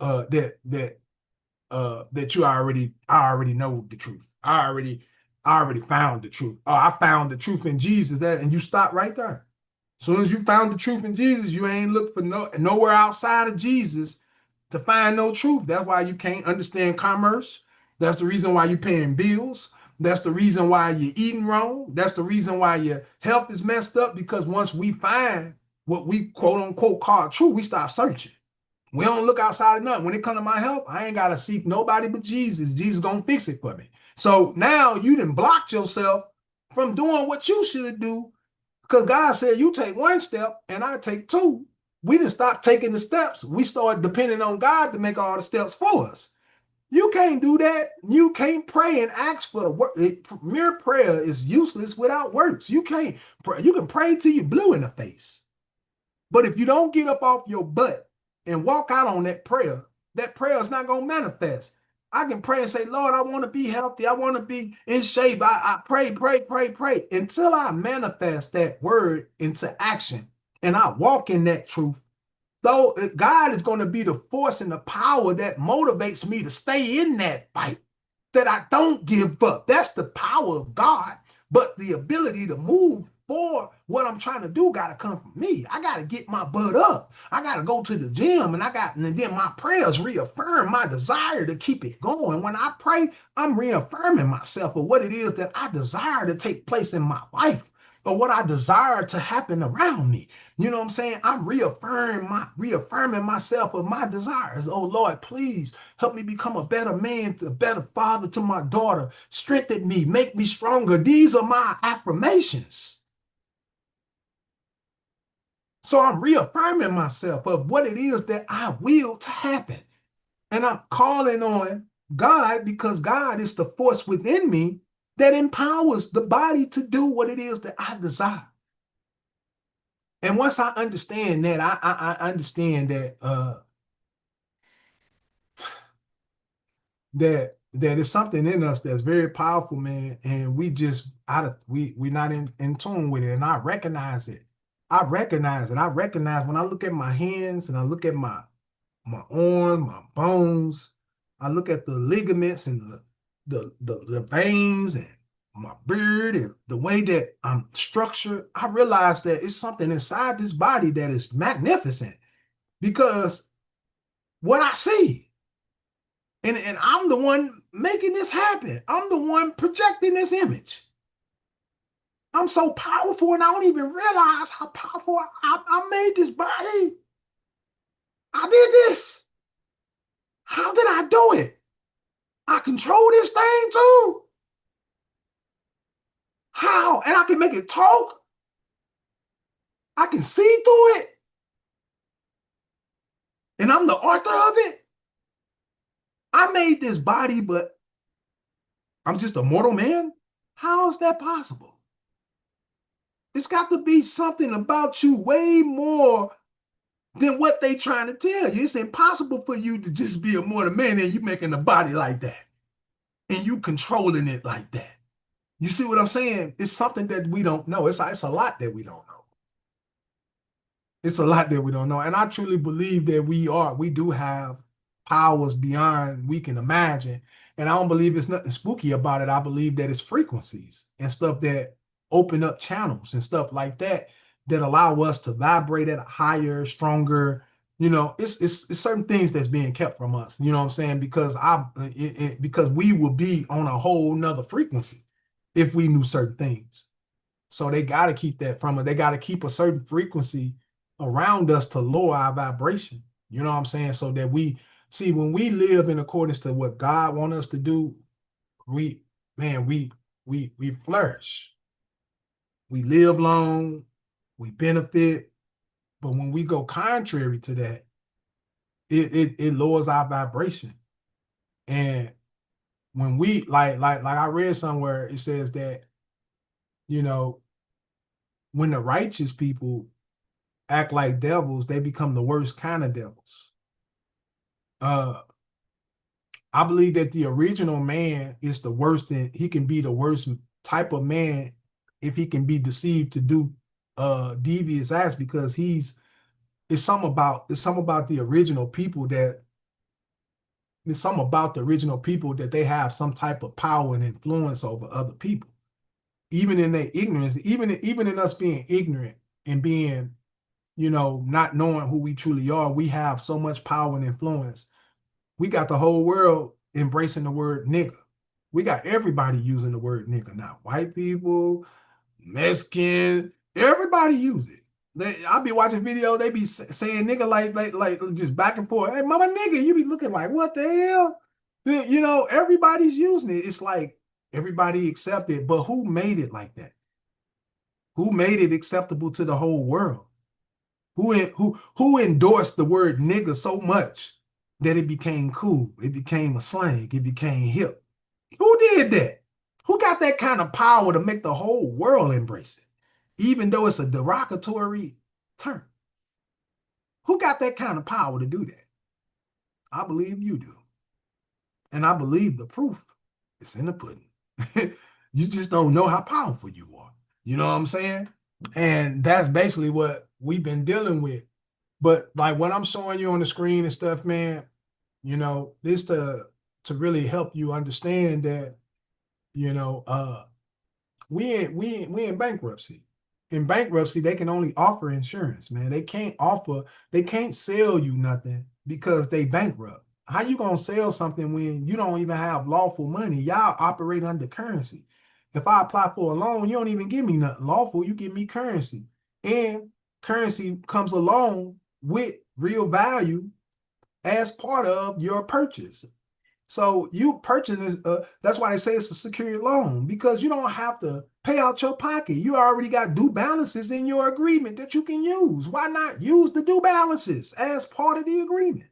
I already know the truth. I already found the truth. Oh, I found the truth in Jesus. And you stop right there. As soon as you found the truth in Jesus, you ain't look for nowhere outside of Jesus to find no truth. That's why you can't understand commerce. That's the reason why you're paying bills. That's the reason why you're eating wrong. That's the reason why your health is messed up, because once we find what we quote unquote call truth, we stop searching. We don't look outside of nothing. When it comes to my health, I ain't got to seek nobody but Jesus. Jesus going to fix it for me. So now you done blocked yourself from doing what you should do, because God said you take one step and I take two. We didn't stop taking the steps. We started depending on God to make all the steps for us. You can't do that. You can't pray and ask for the work. Mere prayer is useless without works. You can't pray. You can pray till you're blue in the face. But if you don't get up off your butt and walk out on that prayer, that prayer is not going to manifest. I can pray and say, Lord, I want to be healthy. I want to be in shape. I pray, pray, pray, pray until I manifest that word into action and I walk in that truth. Though God is going to be the force and the power that motivates me to stay in that fight, that I don't give up. That's the power of God. But the ability to move for what I'm trying to do got to come from me. I got to get my butt up. I got to go to the gym and then my prayers reaffirm my desire to keep it going. When I pray, I'm reaffirming myself of what it is that I desire to take place in my life or what I desire to happen around me. You know what I'm saying? I'm reaffirming myself of my desires. Oh Lord, please help me become a better man, a better father to my daughter. Strengthen me, make me stronger. These are my affirmations. So I'm reaffirming myself of what it is that I will to happen. And I'm calling on God because God is the force within me that empowers the body to do what it is that I desire. And once I understand that, I understand that it's something in us that's very powerful, man, and we just we not in tune with it. And I recognize it. I recognize it. I recognize when I look at my hands and I look at my arm, my bones, I look at the ligaments and the veins and my beard and the way that I'm structured. I realize that it's something inside this body that is magnificent because what I see. And I'm the one making this happen. I'm the one projecting this image. I'm so powerful and I don't even realize how powerful I made this body. I did this. How did I do it? I control this thing too. How? And I can make it talk. I can see through it. And I'm the author of it. I made this body, but I'm just a mortal man. How is that possible? It's got to be something about you way more than what they trying to tell you. It's impossible for you to just be a mortal man and you making a body like that and you controlling it like that. You see what I'm saying? It's something that we don't know. It's a lot that we don't know. It's a lot that we don't know. And I truly believe that we do have powers beyond we can imagine. And I don't believe it's nothing spooky about it. I believe that it's frequencies and stuff that open up channels and stuff like that that allow us to vibrate at a higher, stronger, it's certain things that's being kept from us. You know what I'm saying? Because we will be on a whole nother frequency if we knew certain things. So they got to keep that from us. They got to keep a certain frequency around us to lower our vibration. You know what I'm saying? So that we see when we live in accordance to what God wants us to do, we man, we flourish. We live long, we benefit. But when we go contrary to that, it lowers our vibration. And when we like I read somewhere, it says that, you know, when the righteous people act like devils, they become the worst kind of devils. I believe that the original man is the worst, and he can be the worst type of man if he can be deceived to do devious acts, because it's something about the original people that it's something about the original people that they have some type of power and influence over other people, even in their ignorance, even in us being ignorant and being, not knowing who we truly are. We have so much power and influence. We got the whole world embracing the word nigga. We got everybody using the word nigga now. White people, Mexican, everybody use it. I'll be watching videos, they be saying nigga like just back and forth. Hey, mama nigga, you be looking like, what the hell? Everybody's using it. It's like everybody accept it, but who made it like that? Who made it acceptable to the whole world? Who endorsed the word nigga so much that it became cool? It became a slang. It became hip. Who did that? Who got that kind of power to make the whole world embrace it, even though it's a derogatory term? Who got that kind of power to do that? I believe you do. And I believe the proof is in the pudding. You just don't know how powerful you are. You know what I'm saying? And that's basically what we've been dealing with. But like what I'm showing you on the screen and stuff, man, this to really help you understand that, you know, we in bankruptcy. In bankruptcy, they can only offer insurance, man. They can't sell you nothing because they bankrupt. How you gonna sell something when you don't even have lawful money? Y'all operate under currency. If I apply for a loan, you don't even give me nothing lawful, you give me currency. And currency comes along with real value as part of your purchase. So you purchase, that's why they say it's a secured loan, because you don't have to pay out your pocket. You already got due balances in your agreement that you can use. Why not use the due balances as part of the agreement?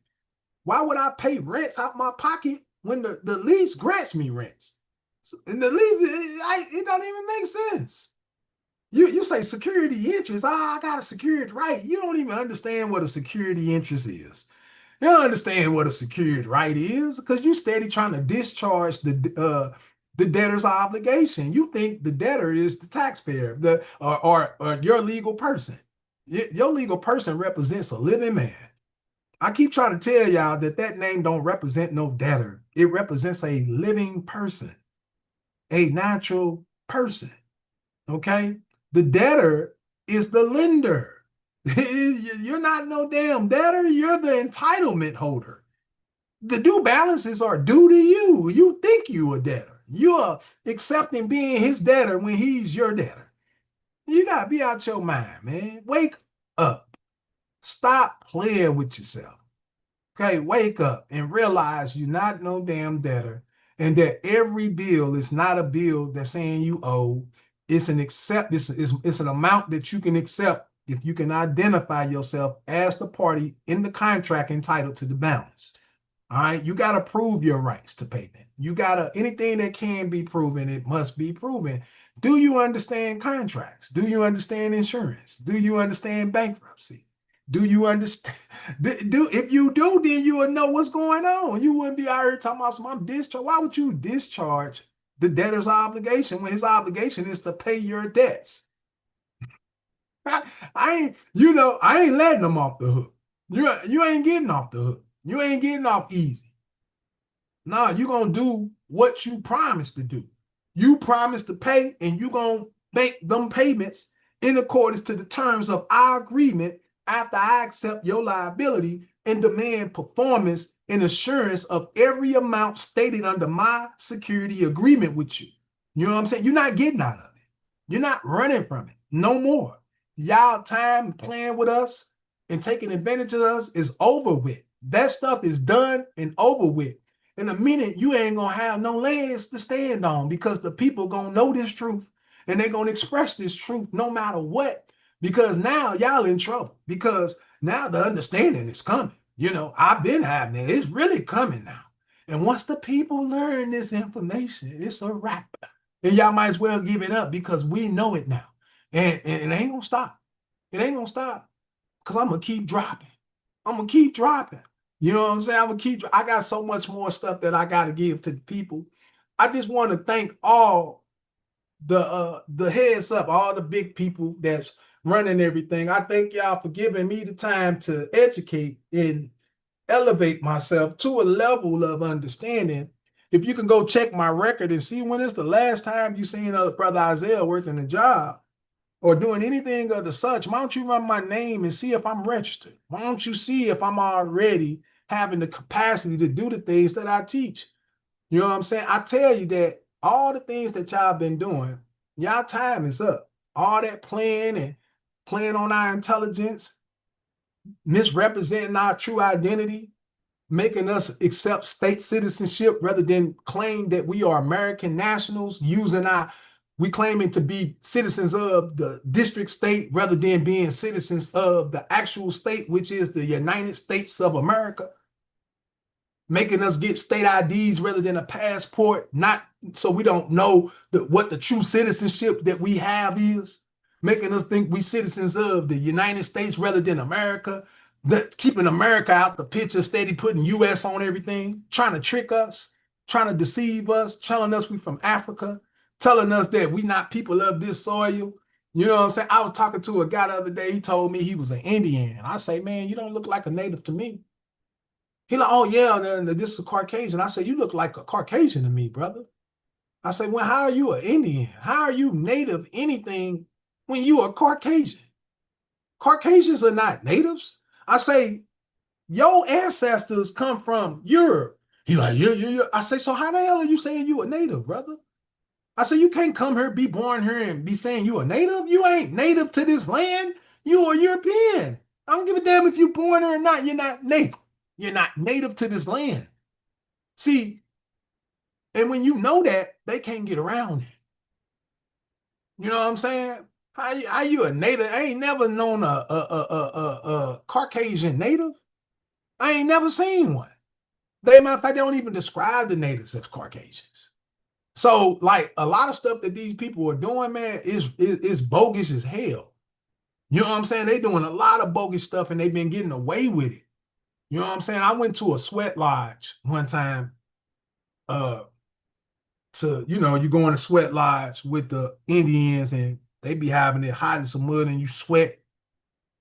Why would I pay rents out my pocket when the lease grants me rents? And the lease, it don't even make sense. You say security interest. I got a security right. You don't even understand what a security interest is. You don't understand what a secured right is because you steady trying to discharge the debtor's obligation. You think the debtor is the taxpayer, or your legal person. Your legal person represents a living man. I keep trying to tell y'all that name don't represent no debtor. It represents a living person, a natural person. Okay, the debtor is the lender. You're not no damn debtor. You're the entitlement holder. The due balances are due to you. You think you a debtor. You're accepting being his debtor when he's your debtor. You got to be out your mind, man. Wake up. Stop playing with yourself. Okay, wake up and realize you're not no damn debtor, and that every bill is not a bill that's saying you owe. It's an accept. It's an amount that you can accept if you can identify yourself as the party in the contract entitled to the balance. All right, you got to prove your rights to payment. You got to, anything that can be proven, it must be proven. Do you understand contracts? Do you understand insurance? Do you understand bankruptcy? Do you understand? If you do, then you would know what's going on. You wouldn't be out here talking about some discharge. Why would you discharge the debtor's obligation when his obligation is to pay your debts? I ain't letting them off the hook. You ain't getting off the hook. You ain't getting off easy. No, you're going to do what you promised to do. You promised to pay, and you're going to make them payments in accordance to the terms of our agreement after I accept your liability and demand performance and assurance of every amount stated under my security agreement with you. You know what I'm saying? You're not getting out of it. You're not running from it. No more. Y'all time playing with us and taking advantage of us is over with. That stuff is done and over with. In a minute, you ain't gonna have no legs to stand on because the people gonna know this truth and they're gonna express this truth no matter what. Because now y'all in trouble. Because now the understanding is coming. I've been having it. It's really coming now. And once the people learn this information, it's a wrap. And y'all might as well give it up because we know it now. And it ain't gonna stop. It ain't gonna stop. Because I'm gonna keep dropping. I'm gonna keep dropping. You know what I'm saying? I got so much more stuff that I gotta give to the people. I just want to thank all the heads up, all the big people that's running everything. I thank y'all for giving me the time to educate and elevate myself to a level of understanding. If you can go check my record and see when it's the last time you seen Brother Isaiah working a job or doing anything of the such, why don't you run my name and see if I'm registered? Why don't you see if I'm already having the capacity to do the things that I teach? You know what I'm saying? I tell you that all the things that y'all been doing, y'all time is up. All that playing on our intelligence, misrepresenting our true identity, making us accept state citizenship rather than claim that we are American nationals, we claiming to be citizens of the district state rather than being citizens of the actual state, which is the United States of America, making us get state IDs rather than a passport, not so we don't know what the true citizenship that we have is, making us think we citizens of the United States rather than America. keeping America out the picture, steady putting US on everything, trying to trick us, trying to deceive us, telling us we from Africa, telling us that we not people of this soil. You know what I'm saying? I was talking to a guy the other day. He told me he was an Indian. I say, man, you don't look like a native to me. He like, oh yeah, this is a Caucasian. I say, you look like a Caucasian to me, brother. I say, well, how are you an Indian? How are you native anything when you are Caucasian? Caucasians are not natives. I say, your ancestors come from Europe. He like, yeah. I say, so how the hell are you saying you a native, brother? I say, you can't come here, be born here, and be saying you a native. You ain't native to this land. You a European. I don't give a damn if you born here or not. You're not native. You're not native to this land. See, and when you know that, they can't get around it. You know what I'm saying? How you a native? I ain't never known a Caucasian native. I ain't never seen one. Matter of fact, they don't even describe the natives as Caucasians. So, like a lot of stuff that these people are doing, man, is bogus as hell. You know what I'm saying? They doing a lot of bogus stuff and they've been getting away with it. You know what I'm saying? I went to a sweat lodge one time. You go in a sweat lodge with the Indians and they be having it hot as some mud and you sweat.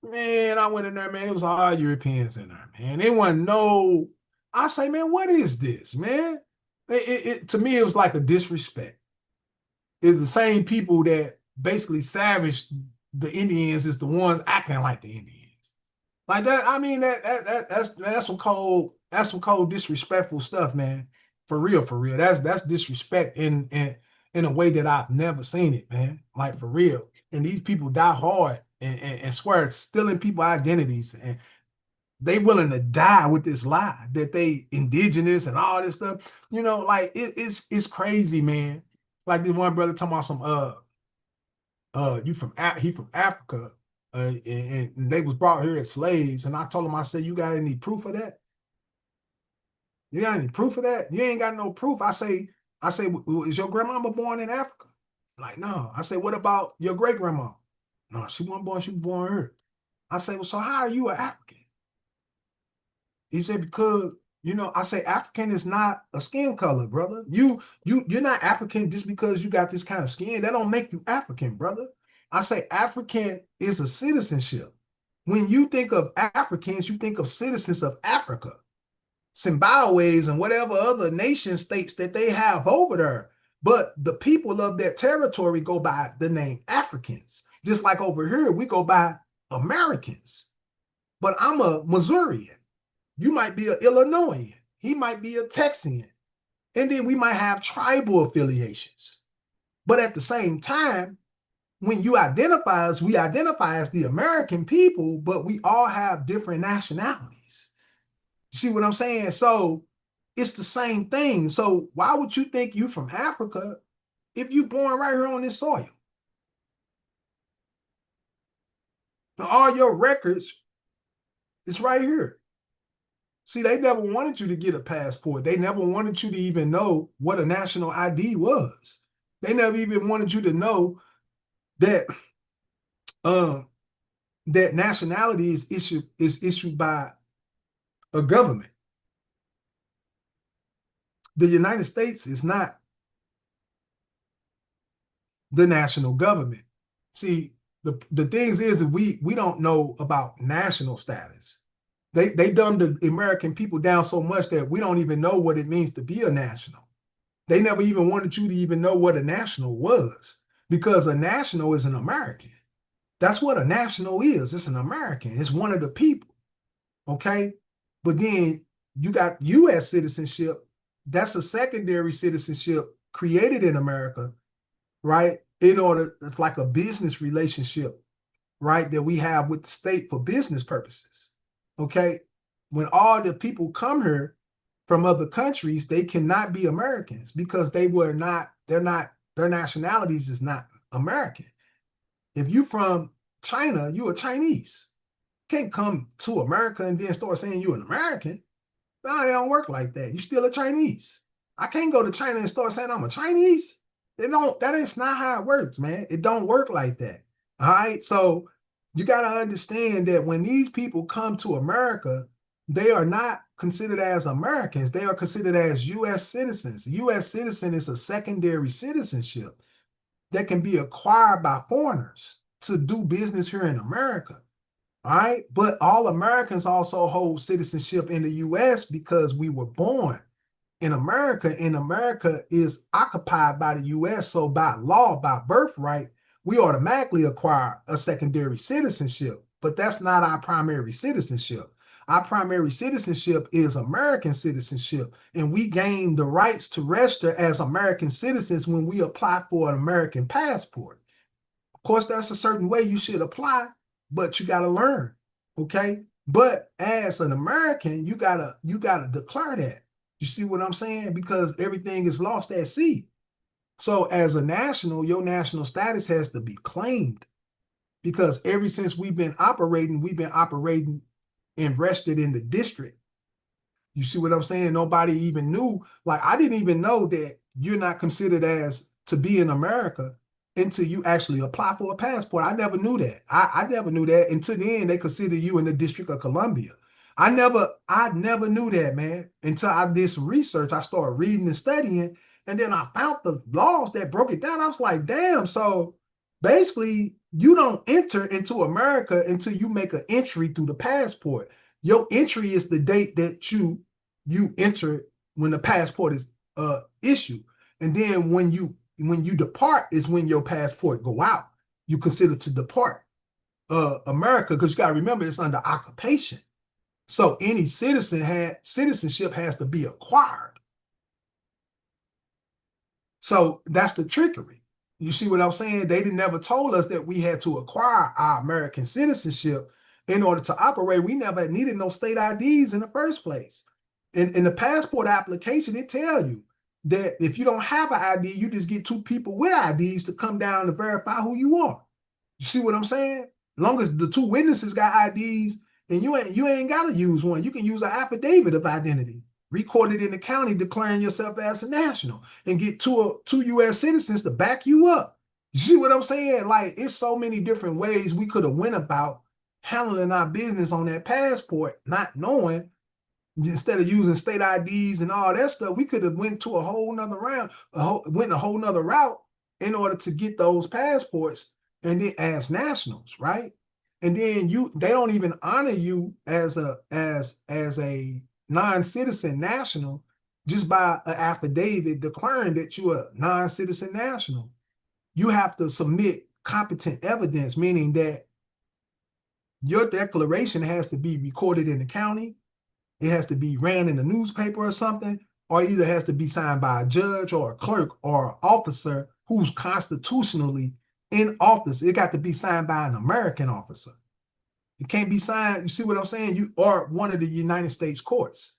Man, I went in there, man. It was all Europeans in there, man. They wasn't no. I say, man, what is this, man? To me, it was like a disrespect. It's the same people that basically savaged the Indians is the ones acting like the Indians. Like that, I mean that's some cold disrespectful stuff, man. For real, for real. That's disrespect in a way that I've never seen it, man. Like for real. And these people die hard and swear it's stealing people identities and they willing to die with this lie that they indigenous and all this stuff. Like it's crazy, man. Like this one brother talking about some he from Africa, and they was brought here as slaves. And I told him, I said, you got any proof of that? You got any proof of that? You ain't got no proof. I say, is your grandmama born in Africa? Like, no. I say, what about your great grandma? No, she wasn't born. She was born here. I say, well, so how are you an African? He said, because I say African is not a skin color, brother. You're not African just because you got this kind of skin. That don't make you African, brother. I say African is a citizenship. When you think of Africans, you think of citizens of Africa, Zimbabwe's and whatever other nation states that they have over there. But the people of that territory go by the name Africans. Just like over here, we go by Americans. But I'm a Missourian. You might be an Illinoisan. He might be a Texan. And then we might have tribal affiliations. But at the same time, when we identify as the American people, but we all have different nationalities. You see what I'm saying? So it's the same thing. So why would you think you from Africa if you born right here on this soil? All your records is right here. See, they never wanted you to get a passport. They never wanted you to even know what a national ID was. They never even wanted you to know that that nationality is issued by a government. The United States is not the national government. See, the things is we don't know about national status. They dumbed the American people down so much that we don't even know what it means to be a national. They never even wanted you to even know what a national was, because a national is an American. That's what a national is. It's an American. It's one of the people. Okay. But then you got U.S. citizenship. That's a secondary citizenship created in America, right? It's like a business relationship, right? That we have with the state for business purposes. Okay. When all the people come here from other countries, they cannot be Americans because their nationalities is not American. If you from China, you a Chinese. You can't come to America and then start saying you're an American. No, they don't work like that. You still a Chinese. I can't go to China and start saying I'm a Chinese. That is not how it works, man. It don't work like that. All right. So You got to understand that when these people come to America, they are not considered as Americans. They are considered as U.S. citizens. U.S. citizen is a secondary citizenship that can be acquired by foreigners to do business here in America. All right. But all Americans also hold citizenship in the US because we were born in America, and America is occupied by the US. So by law, by birthright, we automatically acquire a secondary citizenship. But that's not our primary citizenship. Our primary citizenship is American citizenship, and we gain the rights to register as American citizens when we apply for an American passport. Of course, that's a certain way you should apply, but you got to learn. Okay. But as an American, you gotta declare that. You see what I'm saying? Because everything is lost at sea. So as a national, your national status has to be claimed because ever since we've been operating and rested in the district. You see what I'm saying? Nobody even knew. Like, I didn't even know that you're not considered as to be in America until you actually apply for a passport. I never knew that. I never knew that. Until then, they consider you in the District of Columbia. I never knew that, man. Until I did some research. I started reading and studying, and then I found the laws that broke it down. I was like, damn. So basically, you don't enter into America until you make an entry through the passport. Your entry is the date that you enter when the passport is issued, and then when you depart is when your passport go out. You consider to depart America because you got to remember it's under occupation. So any citizenship has to be acquired. So that's the trickery. You see what I'm saying? They never told us that we had to acquire our American citizenship in order to operate. We never needed no state IDs in the first place. In the passport application, it tell you that if you don't have an ID, you just get two people with IDs to come down to verify who you are. You see what I'm saying? As long as the two witnesses got IDs, and you ain't got to use one. You can use an affidavit of identity recorded in the county declaring yourself as a national and get two U.S. citizens to back you up. You see what I'm saying? Like, it's so many different ways we could have went about handling our business on that passport, not knowing. Instead of using state IDs and all that stuff, we could have went to a whole nother round, went a whole nother route in order to get those passports and then as nationals, right? And then they don't even honor you as a non-citizen national just by an affidavit declaring that you're a non-citizen national. You have to submit competent evidence, meaning that your declaration has to be recorded in the county. It has to be ran in the newspaper or something, or either has to be signed by a judge or a clerk or an officer who's constitutionally in office. It got to be signed by an American officer. It can't be signed, you see what I'm saying? You are one of the United States courts.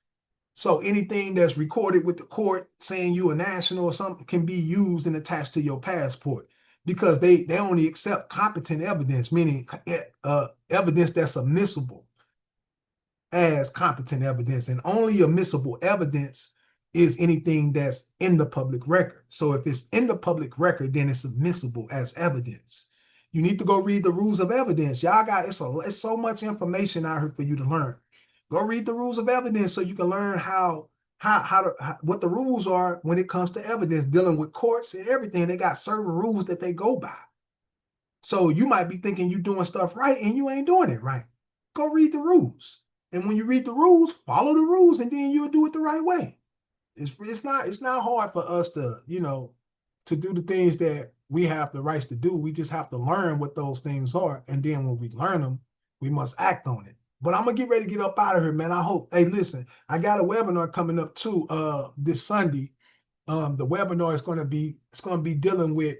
So anything that's recorded with the court saying you a national or something can be used and attached to your passport because they only accept competent evidence, meaning evidence that's admissible as competent evidence, and only admissible evidence is anything that's in the public record. So if it's in the public record, then it's admissible as evidence. You need to go read the rules of evidence. Y'all got it's so much information out here for you to learn. Go read the rules of evidence so you can learn what the rules are when it comes to evidence dealing with courts and everything. They got certain rules that they go by. So you might be thinking you're doing stuff right and you ain't doing it right. Go read the rules. And when you read the rules, follow the rules, and then you'll do it the right way. It's not hard for us to do the things that we have the rights to do. We just have to learn what those things are, and then when we learn them, we must act on it. But I'm gonna get ready to get up out of here, man. I hope. Hey, listen, I got a webinar coming up too this Sunday. The webinar is gonna be dealing with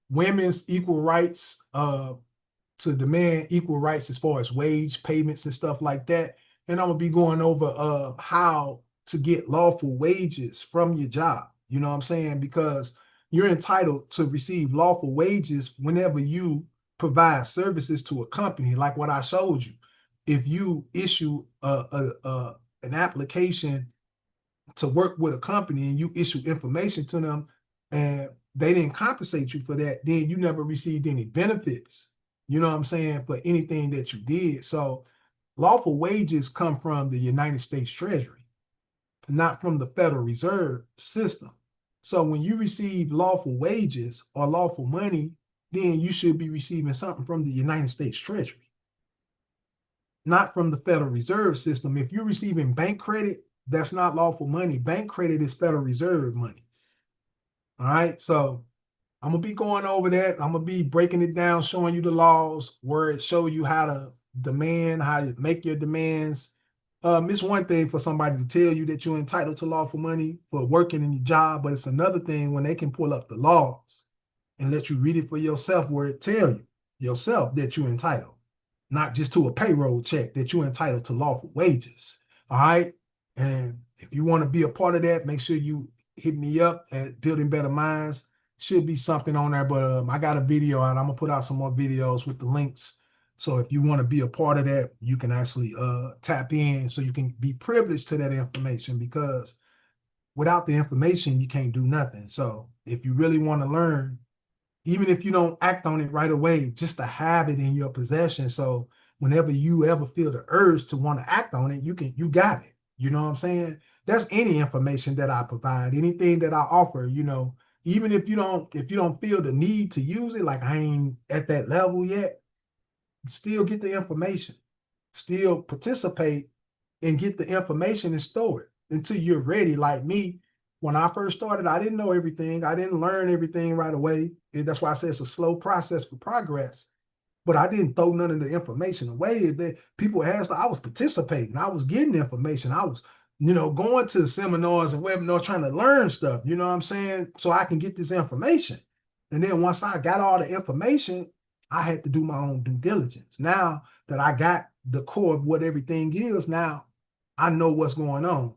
women's equal rights, to demand equal rights as far as wage payments and stuff like that. And I'm gonna be going over how to get lawful wages from your job. You know what I'm saying? Because you're entitled to receive lawful wages whenever you provide services to a company, like what I showed you. If you issue an application to work with a company and you issue information to them, and they didn't compensate you for that, then you never received any benefits, you know what I'm saying, for anything that you did. So lawful wages come from the United States Treasury, not from the Federal Reserve System. So when you receive lawful wages or lawful money, then you should be receiving something from the United States Treasury, not from the Federal Reserve System. If you're receiving bank credit, that's not lawful money. Bank credit is Federal Reserve money. All right. So I'm gonna be going over that. I'm gonna be breaking it down, showing you the laws, where it show you how to demand, how to make your demands. It's one thing for somebody to tell you that you're entitled to lawful money for working in your job, but it's another thing when they can pull up the laws and let you read it for yourself, where it tell you yourself that you're entitled, not just to a payroll check, that you're entitled to lawful wages. All right. And if you want to be a part of that, make sure you hit me up at Building Better Minds. Should be something on there, but I got a video out. I'm gonna put out some more videos with the links. So if you want to be a part of that, you can actually tap in so you can be privileged to that information, because without the information, you can't do nothing. So if you really want to learn, even if you don't act on it right away, just to have it in your possession. So whenever you ever feel the urge to want to act on it, you got it. You know what I'm saying? That's any information that I provide, anything that I offer, even if you don't feel the need to use it, like I ain't at that level yet, still get the information, still participate and get the information and store it until you're ready. Like me, when I first started, I didn't know everything. I didn't learn everything right away. And that's why I say it's a slow process for progress. But I didn't throw none of the information away. That people asked, I was participating. I was getting information. I was, going to seminars and webinars trying to learn stuff, you know what I'm saying? So I can get this information. And then once I got all the information, I had to do my own due diligence. Now that I got the core of what everything is, now I know what's going on.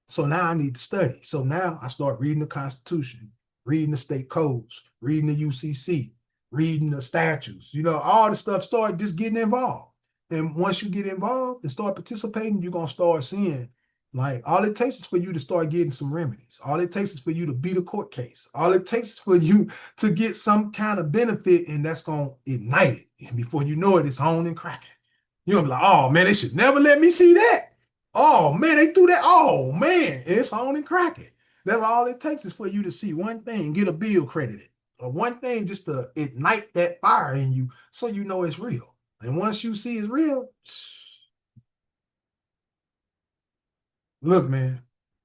So now I need to study. So now I start reading the Constitution, reading the state codes, reading the UCC, reading the statutes, all the stuff, start just getting involved. And once you get involved and start participating, you're going to start seeing, like, all it takes is for you to start getting some remedies. All it takes is for you to beat a court case. All it takes is for you to get some kind of benefit, and that's going to ignite it. And before you know it, it's on and cracking. You're going to be like, oh, man, they should never let me see that. Oh, man, they threw that. Oh, man, it's on and cracking. That's all it takes is for you to see one thing, get a bill credited, or one thing just to ignite that fire in you so you know it's real. And once you see it's real, look, man,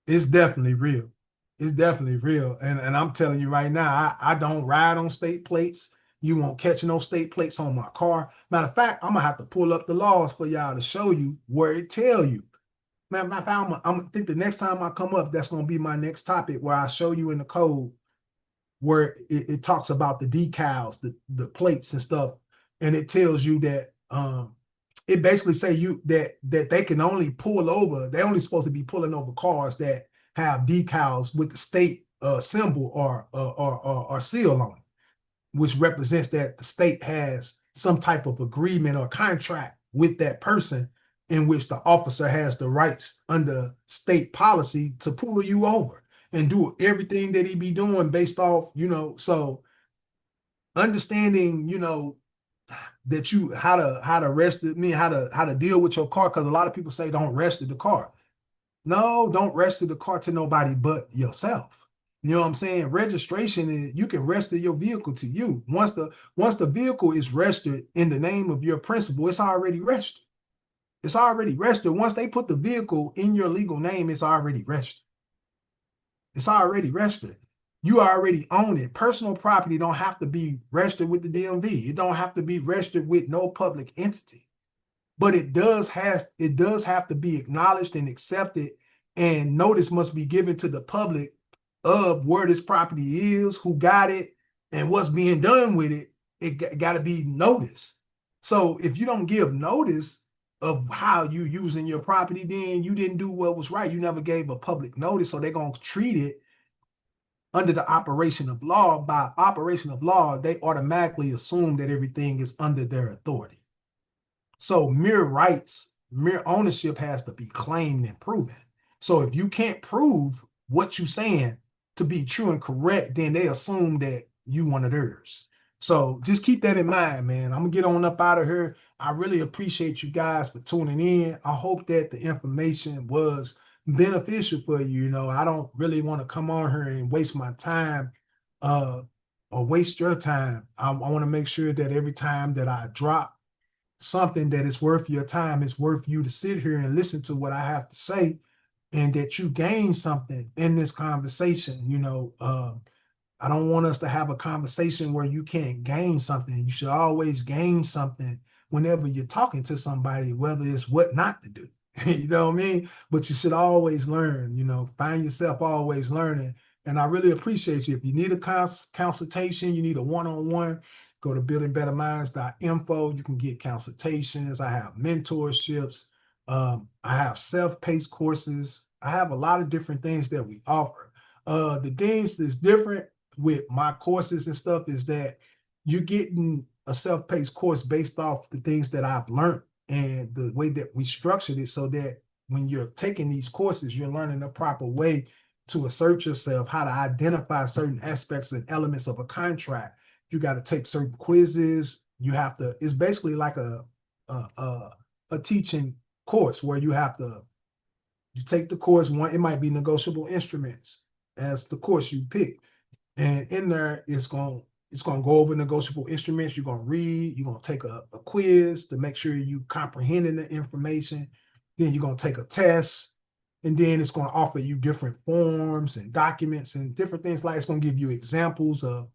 it's definitely real. It's definitely real. And I'm telling you right now, I don't ride on state plates. You won't catch no state plates on my car. Matter of fact, I'm gonna have to pull up the laws for y'all to show you where it tell you. Man, I think the next time I come up, that's gonna be my next topic, where I show you in the code where it talks about the decals, the plates and stuff, and it tells you that it basically say you that they can only pull over. They're only supposed to be pulling over cars that have decals with the state symbol or seal on it, which represents that the state has some type of agreement or contract with that person, in which the officer has the rights under state policy to pull you over and do everything that he be doing based off, so understanding, that you how to rest it, mean how to deal with your car, because a lot of people say don't rest the car. No, don't rest the car to nobody but yourself. You know what I'm saying? Registration is, you can register your vehicle to you. Once the vehicle is registered in the name of your principal, it's already registered. It's already registered. Once they put the vehicle in your legal name, it's already registered. It's already registered. You already own it. Personal property don't have to be registered with the DMV. It don't have to be registered with no public entity. But it does have to be acknowledged and accepted, and notice must be given to the public of where this property is, who got it, and what's being done with it. It got to be noticed. So if you don't give notice of how you using your property, then you didn't do what was right. You never gave a public notice, so they're going to treat it under the operation of law. By operation of law, they automatically assume that everything is under their authority. So mere rights, mere ownership has to be claimed and proven. So if you can't prove what you're saying, to be true and correct, then they assume that you one of theirs. So just keep that in mind, man. I'm gonna get on up out of here. I really appreciate you guys for tuning in. I hope that the information was beneficial for you. You know, I don't really want to come on here and waste my time, uh, or waste your time. I want to make sure that every time that I drop something that is worth your time, it's worth you to sit here and listen to what I have to say, and that you gain something in this conversation. I don't want us to have a conversation where you can't gain something. You should always gain something whenever you're talking to somebody, whether it's what not to do. You know what I mean? But you should always learn, find yourself always learning. And I really appreciate you. If you need a consultation, you need a one-on-one, go to buildingbetterminds.info. You can get consultations. I have mentorships. I have self-paced courses. I have a lot of different things that we offer. The things that's different with my courses and stuff is that you're getting a self-paced course based off the things that I've learned and the way that we structured it, so that when you're taking these courses, you're learning the proper way to assert yourself, how to identify certain aspects and elements of a contract. You got to take certain quizzes. It's basically like a teaching course where you take the course. It might be negotiable instruments as the course you pick. And in there, it's gonna go over negotiable instruments. You're gonna read. You're gonna take a quiz to make sure you comprehending the information. Then you're gonna take a test, and then it's gonna offer you different forms and documents and different things. Like it's gonna give you examples of,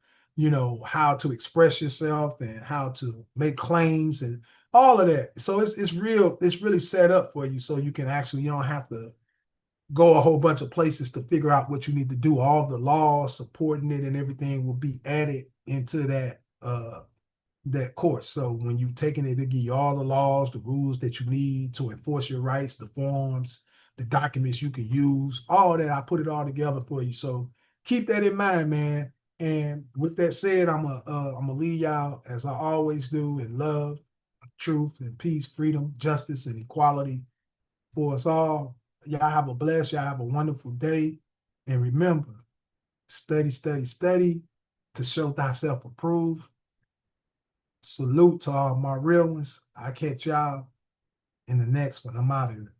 how to express yourself and how to make claims and all of that. So it's real. It's really set up for you, so you can actually, you don't have to go a whole bunch of places to figure out what you need to do. All the laws supporting it and everything will be added into that course. So when you're taking it, they give you all the laws, the rules that you need to enforce your rights, the forms, the documents you can use, all that. I put it all together for you. So keep that in mind, man. And with that said, I'm gonna leave y'all as I always do, in love, truth, and peace, freedom, justice, and equality for us all. Y'all have a blessed, y'all have a wonderful day. And remember, study, study, study to show thyself approved. Salute to all my real ones. I'll catch y'all in the next one. I'm out of here.